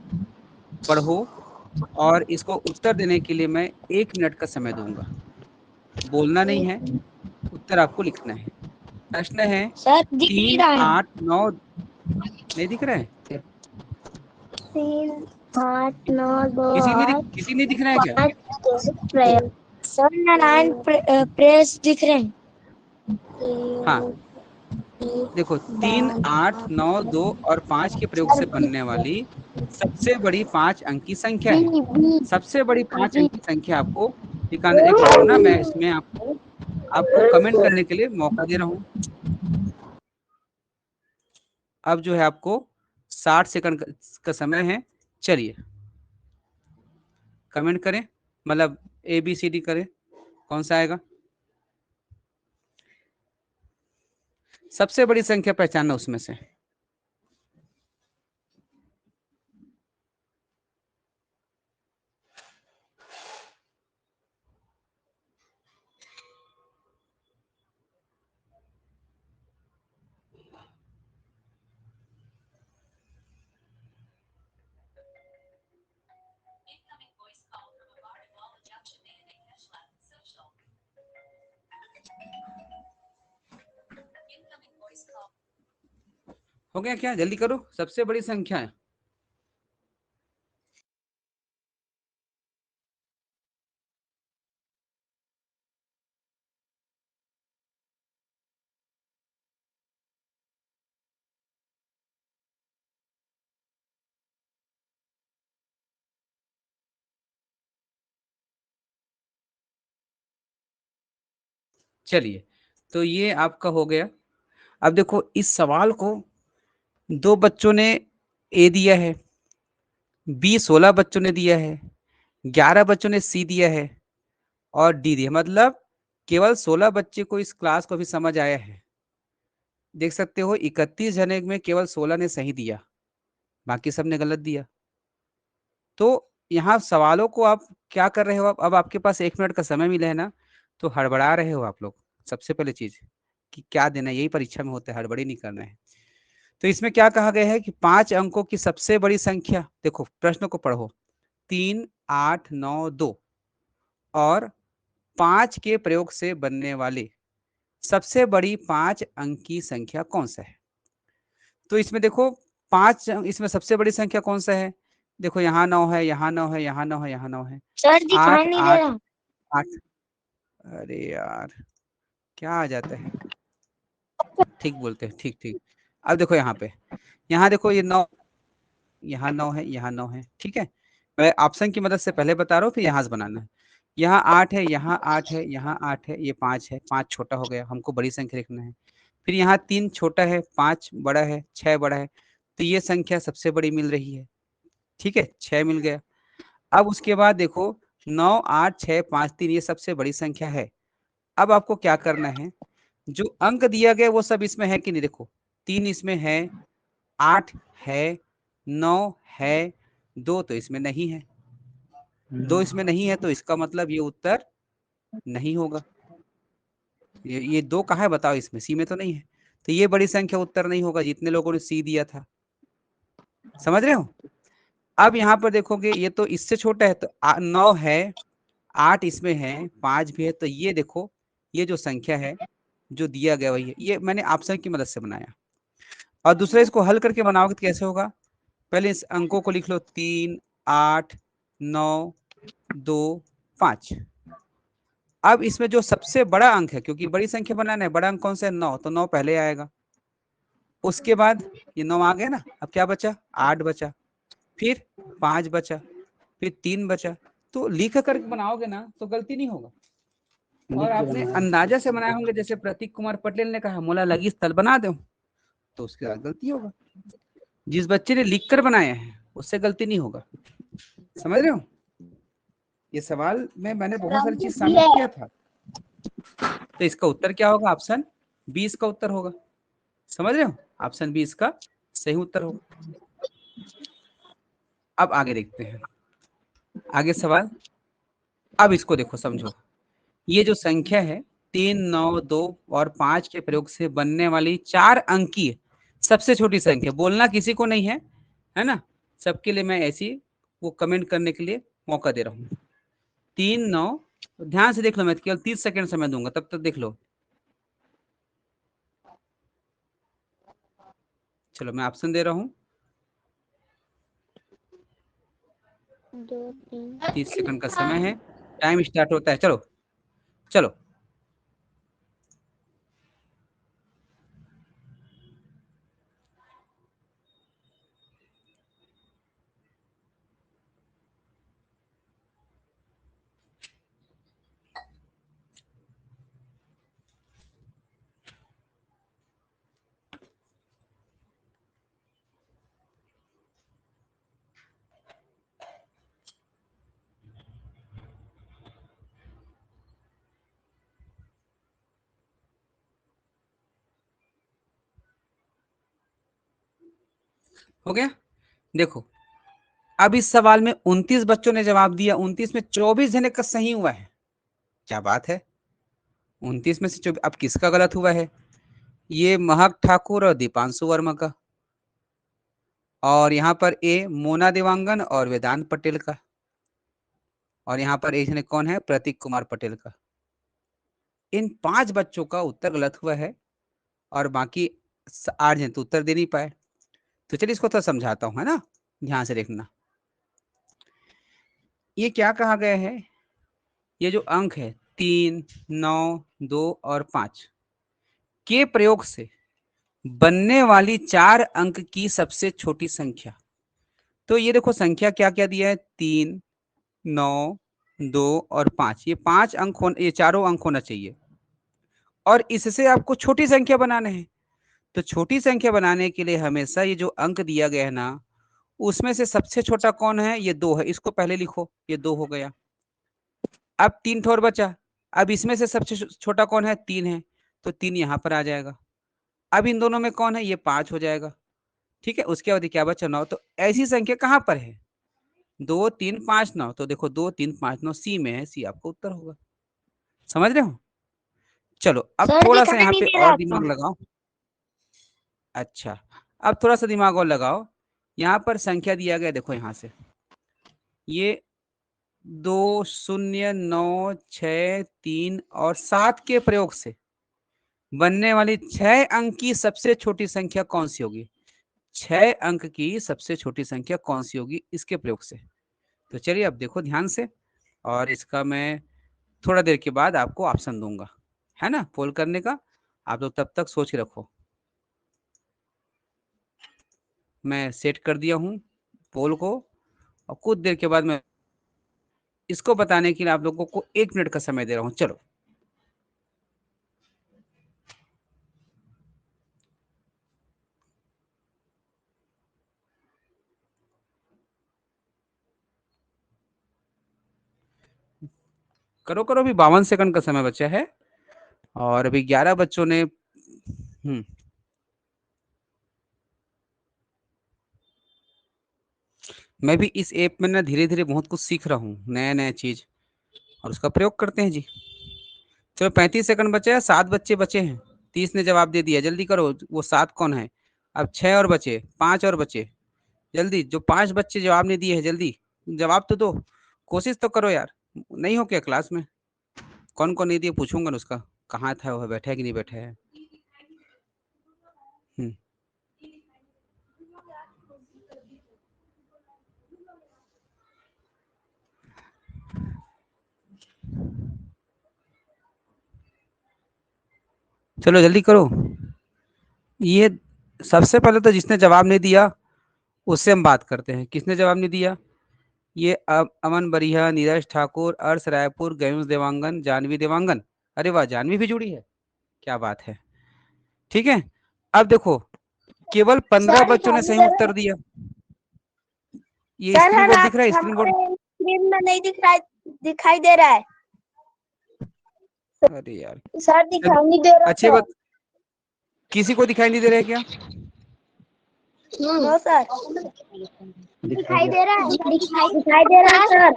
पढ़ो, और इसको उत्तर देने के लिए मैं 1 मिनट का समय दूंगा। बोलना नहीं है, उत्तर आपको लिखना है। प्रश्न है सर दिख 3 रहा है। 8 9, नहीं दिख रहा है? 3 8 9 2 किसी नहीं दिख रहा है क्या? 5 सर नारायण प्रेस दिख रहे हैं। हाँ, देखो 3, 8, 9, 2 और 5 के प्रयोग से बनने वाली सबसे बड़ी 5 अंक की संख्या है। सबसे बड़ी 5 अंक की संख्या आपको निकालना। एक बार रुकना, मैं इसमें आपको कमेंट करने के लिए मौका दे रहा हूँ। अब जो है आपको 60 सेकंड का समय है। चलिए कमेंट करें, मतलब ABCD करें, कौन सा आएगा। सबसे बड़ी संख्या पहचानना उसमें से। हो गया क्या? जल्दी करो, सबसे बड़ी संख्या है। चलिए, तो ये आपका हो गया। अब देखो इस सवाल को 2 बच्चों ने ए दिया है, बी 16 बच्चों ने दिया है, 11 बच्चों ने सी दिया है और डी दिया। मतलब केवल 16 बच्चे को इस क्लास को भी समझ आया है। देख सकते हो 31 जने में केवल 16 ने सही दिया, बाकी सब ने गलत दिया। तो यहाँ सवालों को आप क्या कर रहे हो, अब आपके पास 1 मिनट का समय मिला है ना, तो हड़बड़ा रहे हो आप लोग। सबसे पहले चीज कि क्या देना है, यही परीक्षा में होता है, हड़बड़ी नहीं करना है। तो इसमें क्या कहा गया है कि 5 अंकों की सबसे बड़ी संख्या, देखो प्रश्न को पढ़ो, 3, 8, 9, 2 और 5 के प्रयोग से बनने वाली सबसे बड़ी 5 अंक की संख्या कौन सा है। तो इसमें देखो 5, इसमें सबसे बड़ी संख्या कौन सा है। देखो यहाँ 9 है, यहाँ 9 है, यहाँ 9 है, यहाँ 9 है। सर दिखाई 8, नहीं दे 8, रहा। 8। अरे यार क्या आ जाता है। ठीक बोलते हैं, ठीक ठीक। अब देखो यहाँ पे, यहाँ देखो ये 9, यहाँ 9 है, यहाँ 9 है, ठीक है। मैं ऑप्शन की मदद से पहले बता रहा हूँ, फिर यहाँ से बनाना है। यहाँ 8 है, यहाँ 8 है, यहाँ 8 है, ये 5 है, 5 छोटा हो गया, हमको बड़ी संख्या लिखना है। फिर यहाँ 3 छोटा है, 5 बड़ा है, 6 बड़ा है, तो ये संख्या सबसे बड़ी मिल रही है, ठीक है, 6 मिल गया। अब उसके बाद देखो 9, 8, 6, 5, 3 ये सबसे बड़ी संख्या है। अब आपको क्या करना है, जो अंक दिया गया वो सब इसमें है कि नहीं। देखो 3 इसमें है, 8 है, 9 है, 2 तो इसमें नहीं है, 2 इसमें नहीं है, तो इसका मतलब ये उत्तर नहीं होगा। ये 2 कहाँ है बताओ, इसमें सी में तो नहीं है, तो ये बड़ी संख्या उत्तर नहीं होगा जितने लोगों ने सी दिया था। समझ रहे हो। अब यहाँ पर देखोगे ये तो इससे छोटा है, तो 9 है, 8 इसमें है, 5 भी है, तो ये देखो ये जो संख्या है जो दिया गया वही है। ये मैंने ऑप्शन की मदद से बनाया। और दूसरा इसको हल करके बनाओगे तो कैसे होगा, पहले इस अंकों को लिख लो, 3, 8, 9, 2, 5। अब इसमें जो सबसे बड़ा अंक है, क्योंकि बड़ी संख्या बनाना है, बड़ा अंक कौन सा है, 9, तो 9 पहले आएगा। उसके बाद ये 9 आ गया ना, अब क्या बचा, 8 बचा, फिर 5 बचा, फिर 3 बचा। तो लिख कर बनाओगे ना तो गलती नहीं होगा। और आपने अंदाजा से बनाए होंगे, जैसे प्रतीक कुमार पटेल ने कहा मोला लगी स्थल बना दो, तो उसके बाद गलती होगा। जिस बच्चे ने लिख कर बनाया है उससे गलती नहीं होगा। समझ रहे हो। ये सवाल में मैंने बहुत सारी चीज शामिल किया था, तो इसका उत्तर क्या होगा, ऑप्शन बी इसका उत्तर होगा। समझ रहे हो, ऑप्शन बी इसका सही उत्तर होगा। अब आगे देखते हैं, आगे सवाल। अब इसको देखो समझो, ये जो संख्या है 3, 9, 2 और 5 के प्रयोग से बनने वाली 4 अंकीय सबसे छोटी संख्या, बोलना किसी को नहीं है ना, सबके लिए मैं ऐसी वो कमेंट करने के लिए मौका दे रहा हूँ। 3, 9, ध्यान से देख लो, मैं केवल 30 सेकंड समय दूंगा, तब तक देख लो। चलो मैं ऑप्शन दे रहा हूँ, 30 सेकंड का समय है, टाइम स्टार्ट होता है। चलो चलो हो गया। देखो अब इस सवाल में 29 बच्चों ने जवाब दिया, 29 में 24 जने का सही हुआ है। क्या बात है, 29 में से 24। अब किसका गलत हुआ है? ये महक ठाकुर और दीपांशु वर्मा का, और यहाँ पर ए मोना देवांगन और वेदांत पटेल का, और यहाँ पर एक जने कौन है, प्रतीक कुमार पटेल का। इन 5 बच्चों का उत्तर गलत हुआ है और बाकी 8 जने तो उत्तर दे नहीं पाए। तो चलिए इसको थोड़ा समझाता हूँ, है ना, ध्यान से देखना। ये क्या कहा गया है, ये जो अंक है 3, 9, 2 और 5 के प्रयोग से बनने वाली 4 अंक की सबसे छोटी संख्या। तो ये देखो संख्या क्या क्या दिया है, 3, 9, 2 और 5। ये 5 अंक होना, ये चारों अंक होना चाहिए, और इससे आपको छोटी संख्या बनाना है। तो छोटी संख्या बनाने के लिए हमेशा ये जो अंक दिया गया है ना, उसमें से सबसे छोटा कौन है, ये 2 है, इसको पहले लिखो, ये 2 हो गया। अब 3 ठोर बचा, अब इसमें से सबसे छोटा कौन है, 3 है, तो 3 यहाँ पर आ जाएगा। अब इन दोनों में कौन है, ये 5 हो जाएगा। ठीक है, उसके बाद क्या बचा, 9। तो ऐसी संख्या कहाँ पर है, 2, 3, 5, 9। तो देखो 2, 3, 5, 9 सी में है, सी आपका उत्तर होगा। समझ रहे हो? चलो अब सर थोड़ा सा दिखाई यहाँ नहीं पे दे और रहा दिमाग था। लगाओ। अच्छा, अब थोड़ा सा दिमाग और लगाओ। यहाँ पर संख्या दिया गया, देखो यहाँ से ये 2, 0, 9, 6, 3 और 7 के प्रयोग से बनने वाली 6 अंक की सबसे छोटी संख्या कौन सी होगी? 6 अंक की सबसे छोटी संख्या कौन सी होगी इसके प्रयोग से? तो चलिए अब देखो ध्यान से, और इसका मैं थोड़ा देर के बाद आपको ऑप्शन दूंगा, है ना, पोल करने का। आप लोग तब तक सोच के रखो। मैं सेट कर दिया हूँ पोल को, और कुछ देर के बाद मैं इसको बताने के लिए आप लोगों को 1 मिनट का समय दे रहा हूँ। चलो करो करो, अभी 52 सेकंड का समय बचा है, और अभी 11 बच्चों ने मैं भी इस ऐप में ना धीरे धीरे बहुत कुछ सीख रहा हूँ, नया नया चीज, और उसका प्रयोग करते हैं जी। चलो 35 सेकंड बचे हैं, 7 बच्चे बचे हैं, 30 ने जवाब दे दिया, जल्दी करो। वो 7 कौन है? अब 6 और बचे, 5 और बचे, जल्दी। जो 5 बच्चे जवाब नहीं दिए हैं, जल्दी जवाब तो दो, कोशिश तो करो यार। नहीं हो क्या क्लास में? कौन कौन नहीं दिए पूछूंगा ना उसका, कहाँ था वो, बैठा है कि नहीं बैठा है। हम्म, चलो जल्दी करो। ये सबसे पहले तो जिसने जवाब नहीं दिया उससे हम बात करते हैं। किसने जवाब नहीं दिया? ये अमन बरिया, नीरज ठाकुर, अर्श रायपुर, गयूस देवांगन, जानवी देवांगन। अरे वाह, जानवी भी जुड़ी है, क्या बात है। ठीक है, अब देखो केवल 15 सर बच्चों दिखाई ने नहीं सही दे रहा। उत्तर दिया। ये सर स्क्रीन बोर्ड दिख रहा है, स्क्रीन बोर्ड। हमारे स्क्रीन में नहीं दिखाई दे रहा है। अरे यार, सर दिखाई नहीं दे रहा अच्छे था। बात, किसी को दिखाई नहीं दे रहा है क्या? नो सर, दिखाई दे रहा है। दिखाई दे रहा है सर,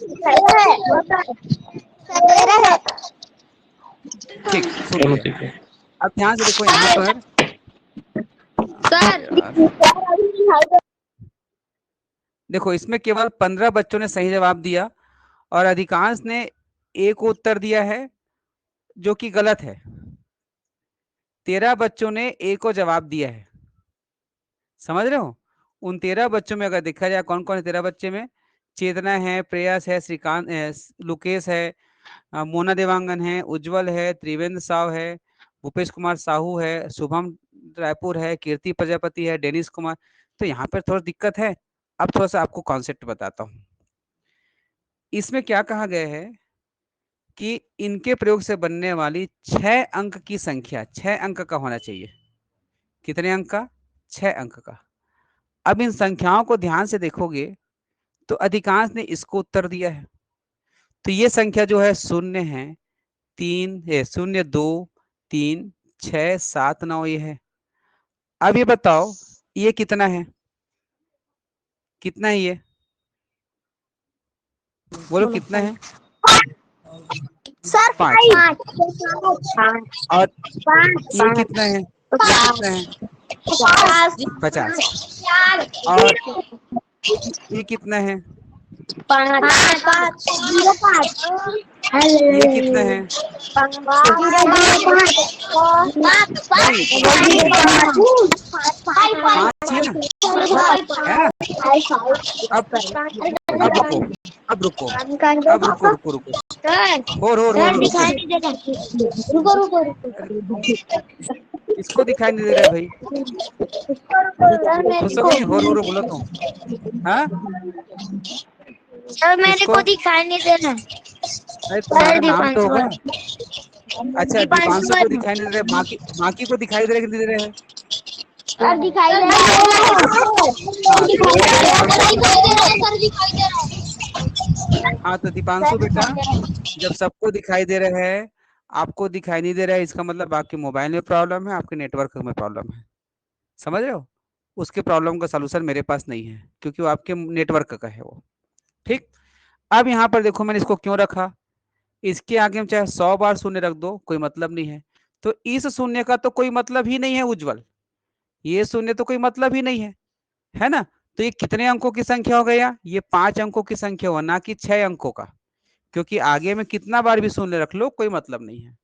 दिखाई दे रहा है। नो सर, दिखाई दे रहा है। ठीक, छूट गया। अब ध्यान से देखो यहाँ पर। सर देखो इसमें केवल 15 बच्चों ने सही जवाब दिया, और अधिकांश ने ए को उत्तर दिया है, जो कि गलत है। 13 बच्चों ने ए को जवाब दिया है। समझ रहे हो? उन 13 बच्चों में अगर देखा जाए कौन कौन है 13 बच्चे में, चेतना है, प्रयास है, श्रीकांत है, लुकेश है, मोना देवांगन है, उज्जवल है, त्रिवेंद्र साव है, भूपेश कुमार साहू है, शुभम रायपुर है, कीर्ति प्रजापति है, डेनिस कुमार। तो यहाँ पर थोड़ा दिक्कत है। अब थोड़ा सा आपको कॉन्सेप्ट बताता हूँ। इसमें क्या कहा गया है कि इनके प्रयोग से बनने वाली 6 अंक की संख्या 6 अंक का होना चाहिए। कितने अंक का? 6 अंक का। अब इन संख्याओं को ध्यान से देखोगे तो अधिकांश ने इसको उत्तर दिया है। तो ये संख्या जो है शून्य है, 3 है, 0, 2, 3, 6, 7, 9 ये है। अब ये बताओ ये कितना है? कितना है ये? बोलो कितना है? सर 5। 5। और ये 5। कितना है? ये कितना है? 50। 50। और ये कितना है? 5। 05। ये कितना है? 5। नहीं, ये है 5 है ना? अब अब रुको, अब रुको, अब रुको रुको रुको। हो रुको। दिखाई नहीं दे रहा। रुको रुको रुको। इसको दिखाई नहीं दे रहा है भाई। सर मेरे खुश हो को, गई? हो बोलो तुम। हाँ, सर मेरे किसको? को दिखाई नहीं दे रहा। अरे सर तुम्हारा नाम तो होगा। अच्छा, दीपांशु दीपांशु को वर्मा। दिखाई नहीं दे रहा है, बाकी को दिखाई दे रहा है कि नहीं दे रहा है? सर दिखाई दे रहा हाँ तो ठीक है दीपांशु। है। हाँ तो दीपांशु बेटा, जब सबको दिखाई दे रहा है, आपको दिखाई नहीं दे रहा है, इसका मतलब आपके मोबाइल में प्रॉब्लम है, आपके नेटवर्क में प्रॉब्लम है। समझ रहे हो? उसके प्रॉब्लम का सलूशन मेरे पास नहीं है, क्योंकि वो आपके नेटवर्क का है वो। ठीक। अब यहाँ पर देखो मैंने इसको क्यों रखा। इसके आगे हम चाहे 100 बार शून्य रख दो, कोई मतलब नहीं है। तो इस शून्य का तो कोई मतलब ही नहीं है उज्जवल। ये शून्य तो कोई मतलब ही नहीं है ना? तो ये कितने अंकों की संख्या हो गया? ये 5 अंकों की संख्या हुआ, ना कि 6 अंकों का। क्योंकि आगे में कितना बार भी शून्य रख लो, कोई मतलब नहीं है।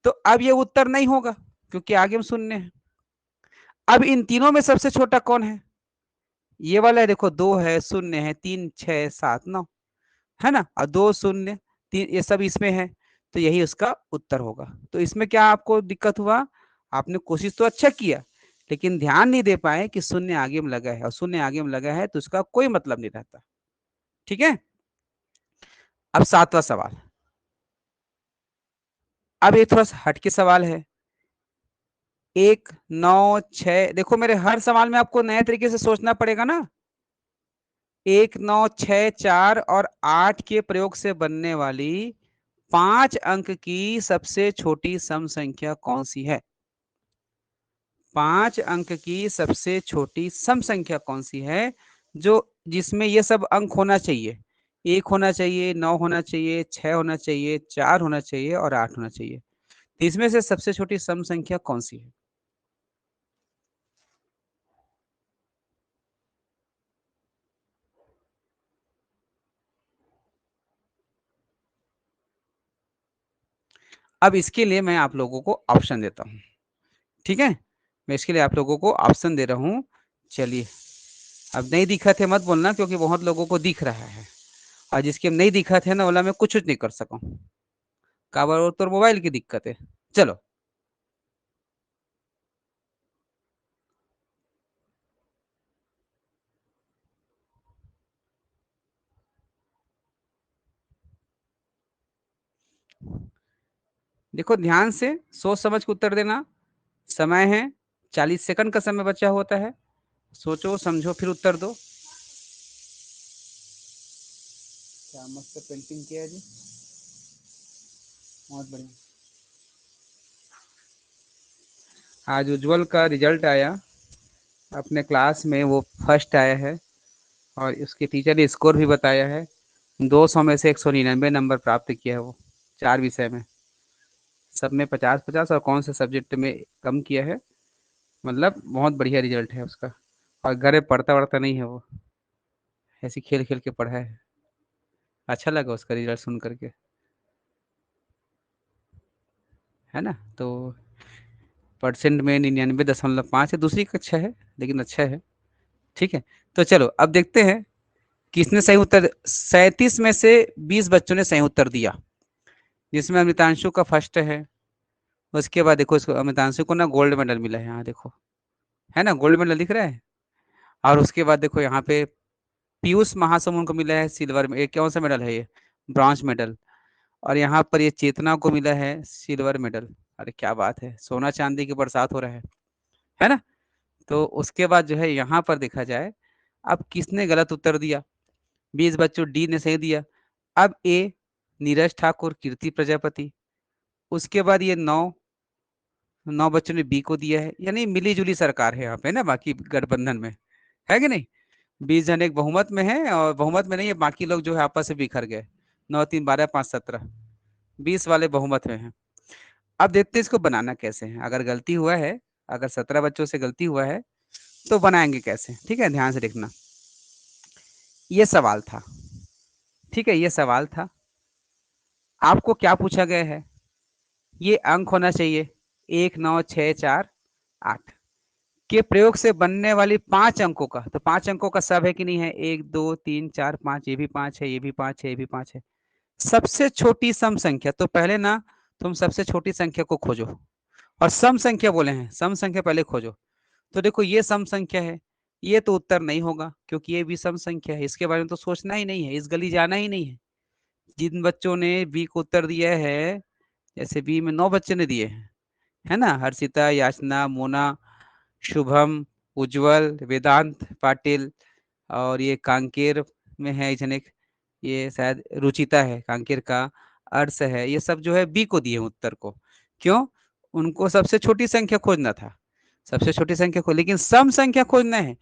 तो अब ये उत्तर नहीं होगा, क्योंकि आगे में शून्य है। अब इन तीनों में सबसे छोटा कौन है? ये वाला है, देखो 2 है, 0 है, 3, 6, 7, 9, है ना? और 2, 0, 3, ये सब इसमें है। तो यही उसका उत्तर होगा। तो इसमें क्या आपको दिक्कत हुआ? आपने कोशिश तो अच्छा किया, लेकिन ध्यान नहीं दे पाए कि शून्य आगे में लगा है, और शून्य आगे में लगा है तो उसका कोई मतलब नहीं रहता। ठीक है। अब 7वां सवाल। अब ये थोड़ा सा हटके सवाल है। 1, 9, 6, देखो मेरे हर सवाल में आपको नए तरीके से सोचना पड़ेगा ना। 1, 9, 6, 4 और 8 के प्रयोग से बनने वाली 5 अंक की सबसे छोटी सम संख्या कौन सी है? 5 अंक की सबसे छोटी सम संख्या कौन सी है, जो जिसमें ये सब अंक होना चाहिए? 1 होना चाहिए, 9 होना चाहिए, 6 होना चाहिए, 4 होना चाहिए और 8 होना चाहिए। तो इसमें से सबसे छोटी सम संख्या कौन सी है? अब इसके लिए मैं आप लोगों को ऑप्शन देता हूं। ठीक है, मैं इसके लिए आप लोगों को ऑप्शन दे रहा हूं। चलिए, अब नहीं दिखा थे मत बोलना, क्योंकि बहुत लोगों को दिख रहा है, और जिसके नहीं दिखा थे ना, बोला मैं कुछ नहीं कर सकूं। काबर और तो मोबाइल की दिक्कत है। चलो, देखो ध्यान से सोच समझ के उत्तर देना। समय है, 40 सेकंड का समय बचा होता है। सोचो समझो फिर उत्तर दो। क्या मस्त पेंटिंग किया है जी, बहुत बढ़िया। आज उज्जवल का रिजल्ट आया, अपने क्लास में वो फर्स्ट आया है, और उसके टीचर ने स्कोर भी बताया है। 200 में से 199 नंबर प्राप्त किया है वो, 4 विषय में। सब में 50-50, और कौन से सब्जेक्ट में कम किया है। मतलब बहुत बढ़िया रिजल्ट है उसका। और घर में पढ़ता वढ़ता नहीं है वो, ऐसे खेल खेल के पढ़ा है। अच्छा लगा उसका रिजल्ट सुन करके, है ना? तो परसेंट में 99.5 है, दूसरी कक्षा है लेकिन अच्छा है। ठीक है, तो चलो अब देखते हैं किसने सही उत्तर। 37 में से 20 बच्चों ने सही उत्तर दिया, जिसमें अमृतांशु का फर्स्ट है। उसके बाद देखो, इसको अमृतांशु को ना गोल्ड मेडल मिला है, यहाँ देखो, है ना, गोल्ड मेडल दिख रहा है। और उसके बाद देखो यहाँ पे पीयूष महासमुन को मिला है सिल्वर में, कौन सा मेडल है ये? Bronze medal. और यहाँ पर ये चेतना को मिला है सिल्वर मेडल। अरे क्या बात है, सोना चांदी की बरसात हो रहा है ना? तो उसके बाद जो है यहाँ पर देखा जाए, अब किसने गलत उत्तर दिया। 20 बच्चों, डी ने सही दिया। अब ए, नीरज ठाकुर, कीर्ति प्रजापति। उसके बाद ये 9 बच्चों ने बी को दिया है, यानी मिली जुली सरकार है यहाँ पे ना, बाकी गठबंधन में, है कि नहीं? 20 जन एक बहुमत में है, और बहुमत में नहीं है, बाकी लोग जो है आपस में बिखर गए। 9 3 12 5 17, 20 वाले बहुमत में है। अब देखते हैं इसको बनाना कैसे है। अगर गलती हुआ है, अगर 17 बच्चों से गलती हुआ है तो बनाएंगे कैसे, ठीक है, ध्यान से देखना। ये सवाल था, ठीक है, ये सवाल था। आपको क्या पूछा गया है, ये अंक होना चाहिए 1 9 6 4 8 के प्रयोग से बनने वाली 5 अंकों का। तो 5 अंकों का सब है कि नहीं है, 1 2 3 4 5, ये भी 5 है, ये भी 5 है, ये भी 5 है। सबसे छोटी सम संख्या, तो पहले ना तुम सबसे छोटी संख्या को खोजो, और सम संख्या बोले हैं, सम संख्या पहले खोजो। तो देखो ये सम संख्या है, ये तो उत्तर नहीं होगा क्योंकि ये भी सम संख्या है, इसके बारे में तो सोचना ही नहीं है, इस गली जाना ही नहीं है। जिन बच्चों ने बी को उत्तर दिया है, जैसे बी में 9 बच्चे ने दिए हैं, है ना, हर्षिता, याचना, मोना, शुभम, उज्जवल, वेदांत, पाटिल, और ये कांकेर में है एक जन, एक ये शायद रुचिता है, कांकेर का अर्थ है, ये सब जो है बी को दिए उत्तर को। क्यों? उनको सबसे छोटी संख्या खोजना था, सबसे छोटी संख्या खो, लेकिन सम संख्या खोजना है।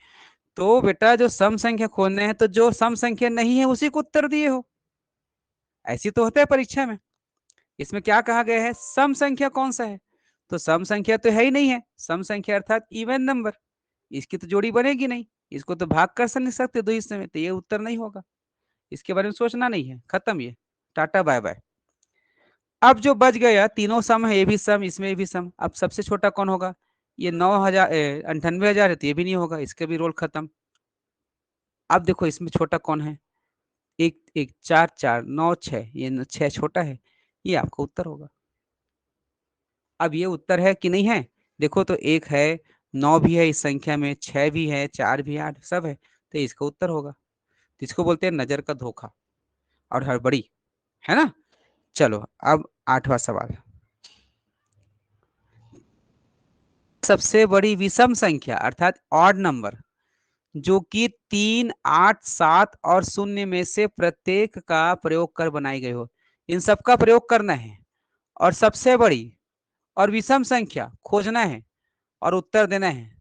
तो बेटा जो सम संख्या खोजने हैं, तो जो सम संख्या नहीं है उसी को उत्तर दिए हो। ऐसी तो होता है परीक्षा में। इसमें क्या कहा गया है, सम संख्या कौन सा है, तो सम संख्या तो है ही नहीं है। सम संख्या अर्थात इवन नंबर, इसकी तो जोड़ी बनेगी नहीं, इसको तो भाग कर नहीं सकते दो हिस्से में, तो ये उत्तर नहीं होगा। इसके बारे में सोचना नहीं है, खत्म ये, टाटा बाय बाय। अब जो बच गया, तीनों सम है, ये भी सम, इसमें भी सम। अब सबसे छोटा कौन होगा, ये 9,000 98,000 है, तो ये भी नहीं होगा, इसके भी रोल खत्म। अब देखो इसमें छोटा कौन है, एक एक 4 4 9 6, ये 6 छोटा है, ये आपका उत्तर होगा। अब ये उत्तर है कि नहीं है, देखो तो एक है, 9 भी है इस संख्या में, 6 भी है, 4 भी है, 8 सब है, तो इसका उत्तर होगा। तो इसको बोलते हैं नजर का धोखा और हड़बड़ी, है ना। चलो अब 8वां सवाल, सबसे बड़ी विषम संख्या अर्थात ऑड नंबर, जो कि 3 8 7 और 0 में से प्रत्येक का प्रयोग कर बनाई गई हो, इन सब का प्रयोग करना है, और सबसे बड़ी और विषम संख्या खोजना है और उत्तर देना है।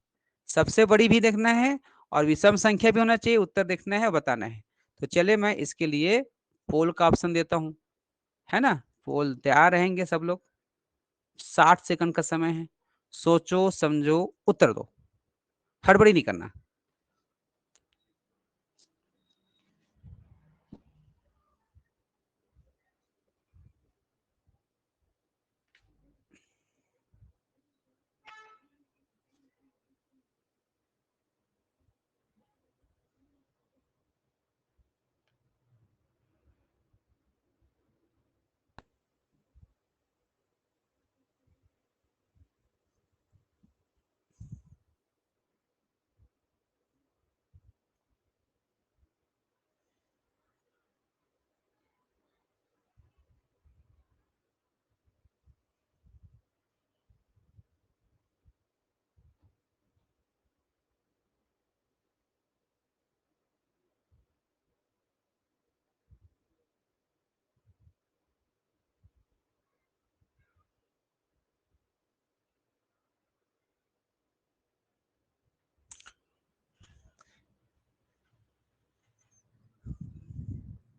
सबसे बड़ी भी देखना है और विषम संख्या भी होना चाहिए, उत्तर देखना है और बताना है। तो चलिए मैं इसके लिए पोल का ऑप्शन देता हूं, है ना। पोल तैयार रहेंगे सब लोग, 60 सेकंड का समय है, सोचो समझो उत्तर दो, हड़बड़ी नहीं करना।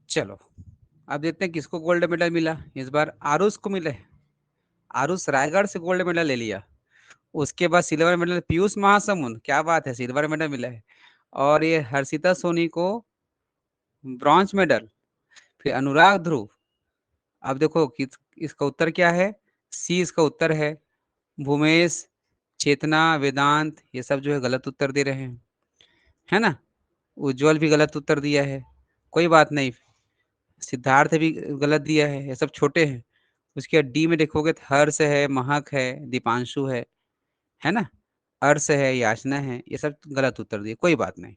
चलो अब देखते हैं किसको गोल्ड मेडल मिला। इस बार आरुष को मिले, आरुष रायगढ़ से गोल्ड मेडल ले लिया। उसके बाद सिल्वर मेडल पीयूष महासमुंद, क्या बात है, सिल्वर मेडल मिला है। और ये हर्षिता सोनी को ब्रॉन्ज मेडल। फिर अनुराग ध्रुव, अब देखो कि इसका उत्तर क्या है, सी इसका उत्तर है। भूमेश, चेतना, वेदांत, ये सब जो है गलत उत्तर दे रहे हैं, है ना। उज्जवल भी गलत उत्तर दिया है, कोई बात नहीं। सिद्धार्थ भी गलत दिया है, ये सब छोटे हैं। उसके बाद डी में देखोगे तो हर्ष है, महक है, दीपांशु है ना, अर्श है, याचना है, ये सब गलत उत्तर दिए, कोई बात नहीं।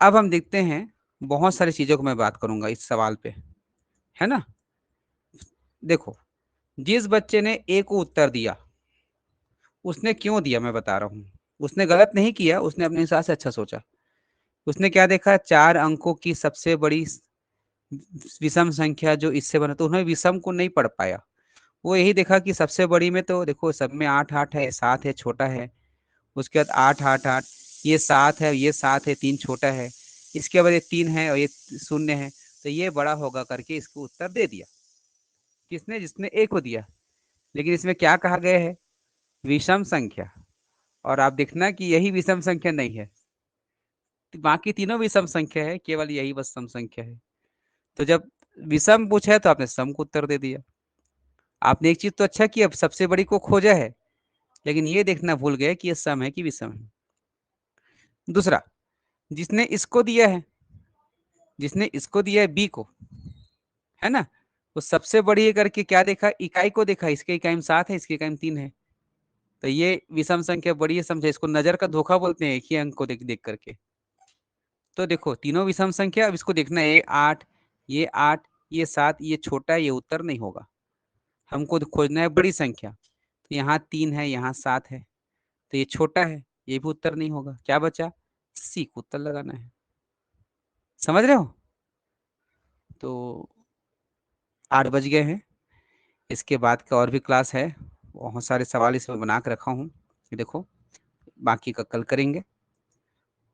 अब हम देखते हैं, बहुत सारी चीजों को मैं बात करूंगा इस सवाल पे, है ना। देखो जिस बच्चे ने ए को उत्तर दिया, उसने क्यों दिया मैं बता रहा हूँ। उसने गलत नहीं किया, उसने अपने हिसाब से अच्छा सोचा। उसने क्या देखा, 4 अंकों की सबसे बड़ी विषम संख्या जो इससे बना, तो उन्होंने विषम को नहीं पढ़ पाया। वो यही देखा कि सबसे बड़ी में तो देखो सब में 8 8 है, 7 है, छोटा है। उसके बाद 8 8 8, ये 7 है, ये 7 है, 3 छोटा है, इसके बाद ये 3 है और ये 0 है, तो ये बड़ा होगा करके इसको उत्तर दे दिया। किसने? जिसने ए को दिया। लेकिन इसमें क्या कहा गया है? विषम संख्या। और आप देखना कि यही विषम संख्या नहीं है, बाकी तीनों विषम संख्या है, केवल यही बस सम संख्या है। तो जब विषम पूछा है तो आपने सम को उत्तर दे दिया। आपने एक चीज तो अच्छा किया, सबसे बड़ी को खोजा है, लेकिन ये देखना भूल गए कि ये सम है कि विषम है। दूसरा, जिसने इसको दिया है, जिसने इसको दिया है बी को, है ना, वो सबसे बड़ी है करके क्या देखा? इकाई को देखा, इसके इकाई में 7 है, इसके इकाई में 3 है, तो ये विषम संख्या बड़ी है, समझे? इसको नजर का धोखा बोलते हैं, एक ही अंक को देख देख करके। तो देखो तीनों विषम संख्या, अब इसको देखना है, 8, ये 8, ये 7, ये छोटा है, ये उत्तर नहीं होगा। हमको खोजना है बड़ी संख्या, तो यहाँ 3 है, यहाँ 7 है, तो ये छोटा है, ये भी उत्तर नहीं होगा। क्या बचा? सी को उत्तर लगाना है। समझ रहे हो? तो 8 बज गए हैं, इसके बाद का और भी क्लास है, बहुत सारे सवाल इसमें बना के रखा हूँ, देखो बाकी का कल करेंगे।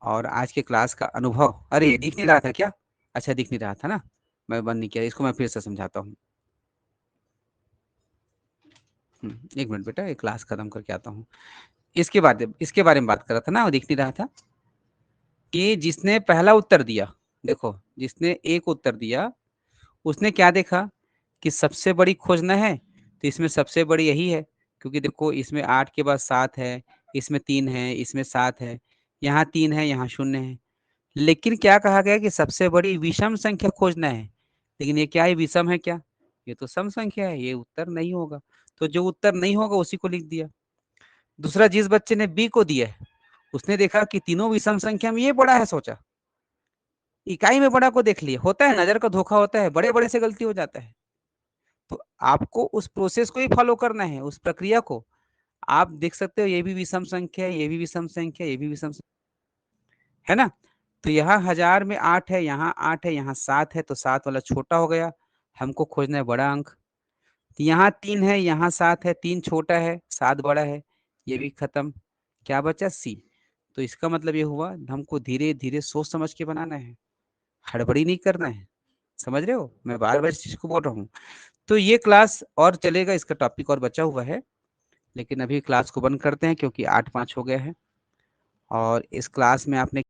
और आज के क्लास का अनुभव, अरे दिख नहीं रहा था क्या? अच्छा दिख नहीं रहा था ना, मैं बंद नहीं किया इसको, मैं फिर से समझाता हूँ। एक मिनट बेटा, ये क्लास खत्म करके आता हूँ। इसके बारे में बात कर रहा था ना, वो दिख नहीं रहा था कि जिसने पहला उत्तर दिया, देखो जिसने एक उत्तर दिया, उसने क्या देखा कि सबसे बड़ी खोजना है, तो इसमें सबसे बड़ी यही है, क्योंकि देखो इसमें 8 के बाद 7 है, इसमें 3 है, इसमें 7 है, यहाँ 3 है, यहाँ 0 है। लेकिन क्या कहा गया कि सबसे बड़ी विषम संख्या खोजना है, लेकिन ये क्या है? विषम है क्या? ये तो सम संख्या है, ये उत्तर नहीं होगा। तो जो उत्तर नहीं होगा उसी को लिख दिया। दूसरा, जिस बच्चे ने बी को दिया है, उसने देखा कि तीनों विषम संख्या में ये बड़ा है, सोचा इकाई में बड़ा को देख लिया। होता है, नजर का धोखा होता है, बड़े बड़े से गलती हो जाता है। तो आपको उस प्रोसेस को ही फॉलो करना है, उस प्रक्रिया को। आप देख सकते हो ये भी विषम संख्या है, ये भी विषम संख्या, ये भी विषम है ना। तो यहाँ 1000 में 8 है, यहाँ 8 है, यहाँ 7 है, तो 7 वाला छोटा हो गया, हमको खोजना है बड़ा अंक। तो यहाँ 3 है, यहाँ 7 है, 3 छोटा है, 7 बड़ा है, ये भी खत्म। क्या बचा? सी। तो इसका मतलब ये हुआ, हमको धीरे धीरे सोच समझ के बनाना है, हड़बड़ी नहीं करना है। समझ रहे हो? मैं बार बार इस चीज को बोल रहा हूँ। तो ये क्लास और चलेगा, इसका टॉपिक और बचा हुआ है, लेकिन अभी क्लास को बंद करते हैं क्योंकि 8:05 हो गया है। और इस क्लास में आपने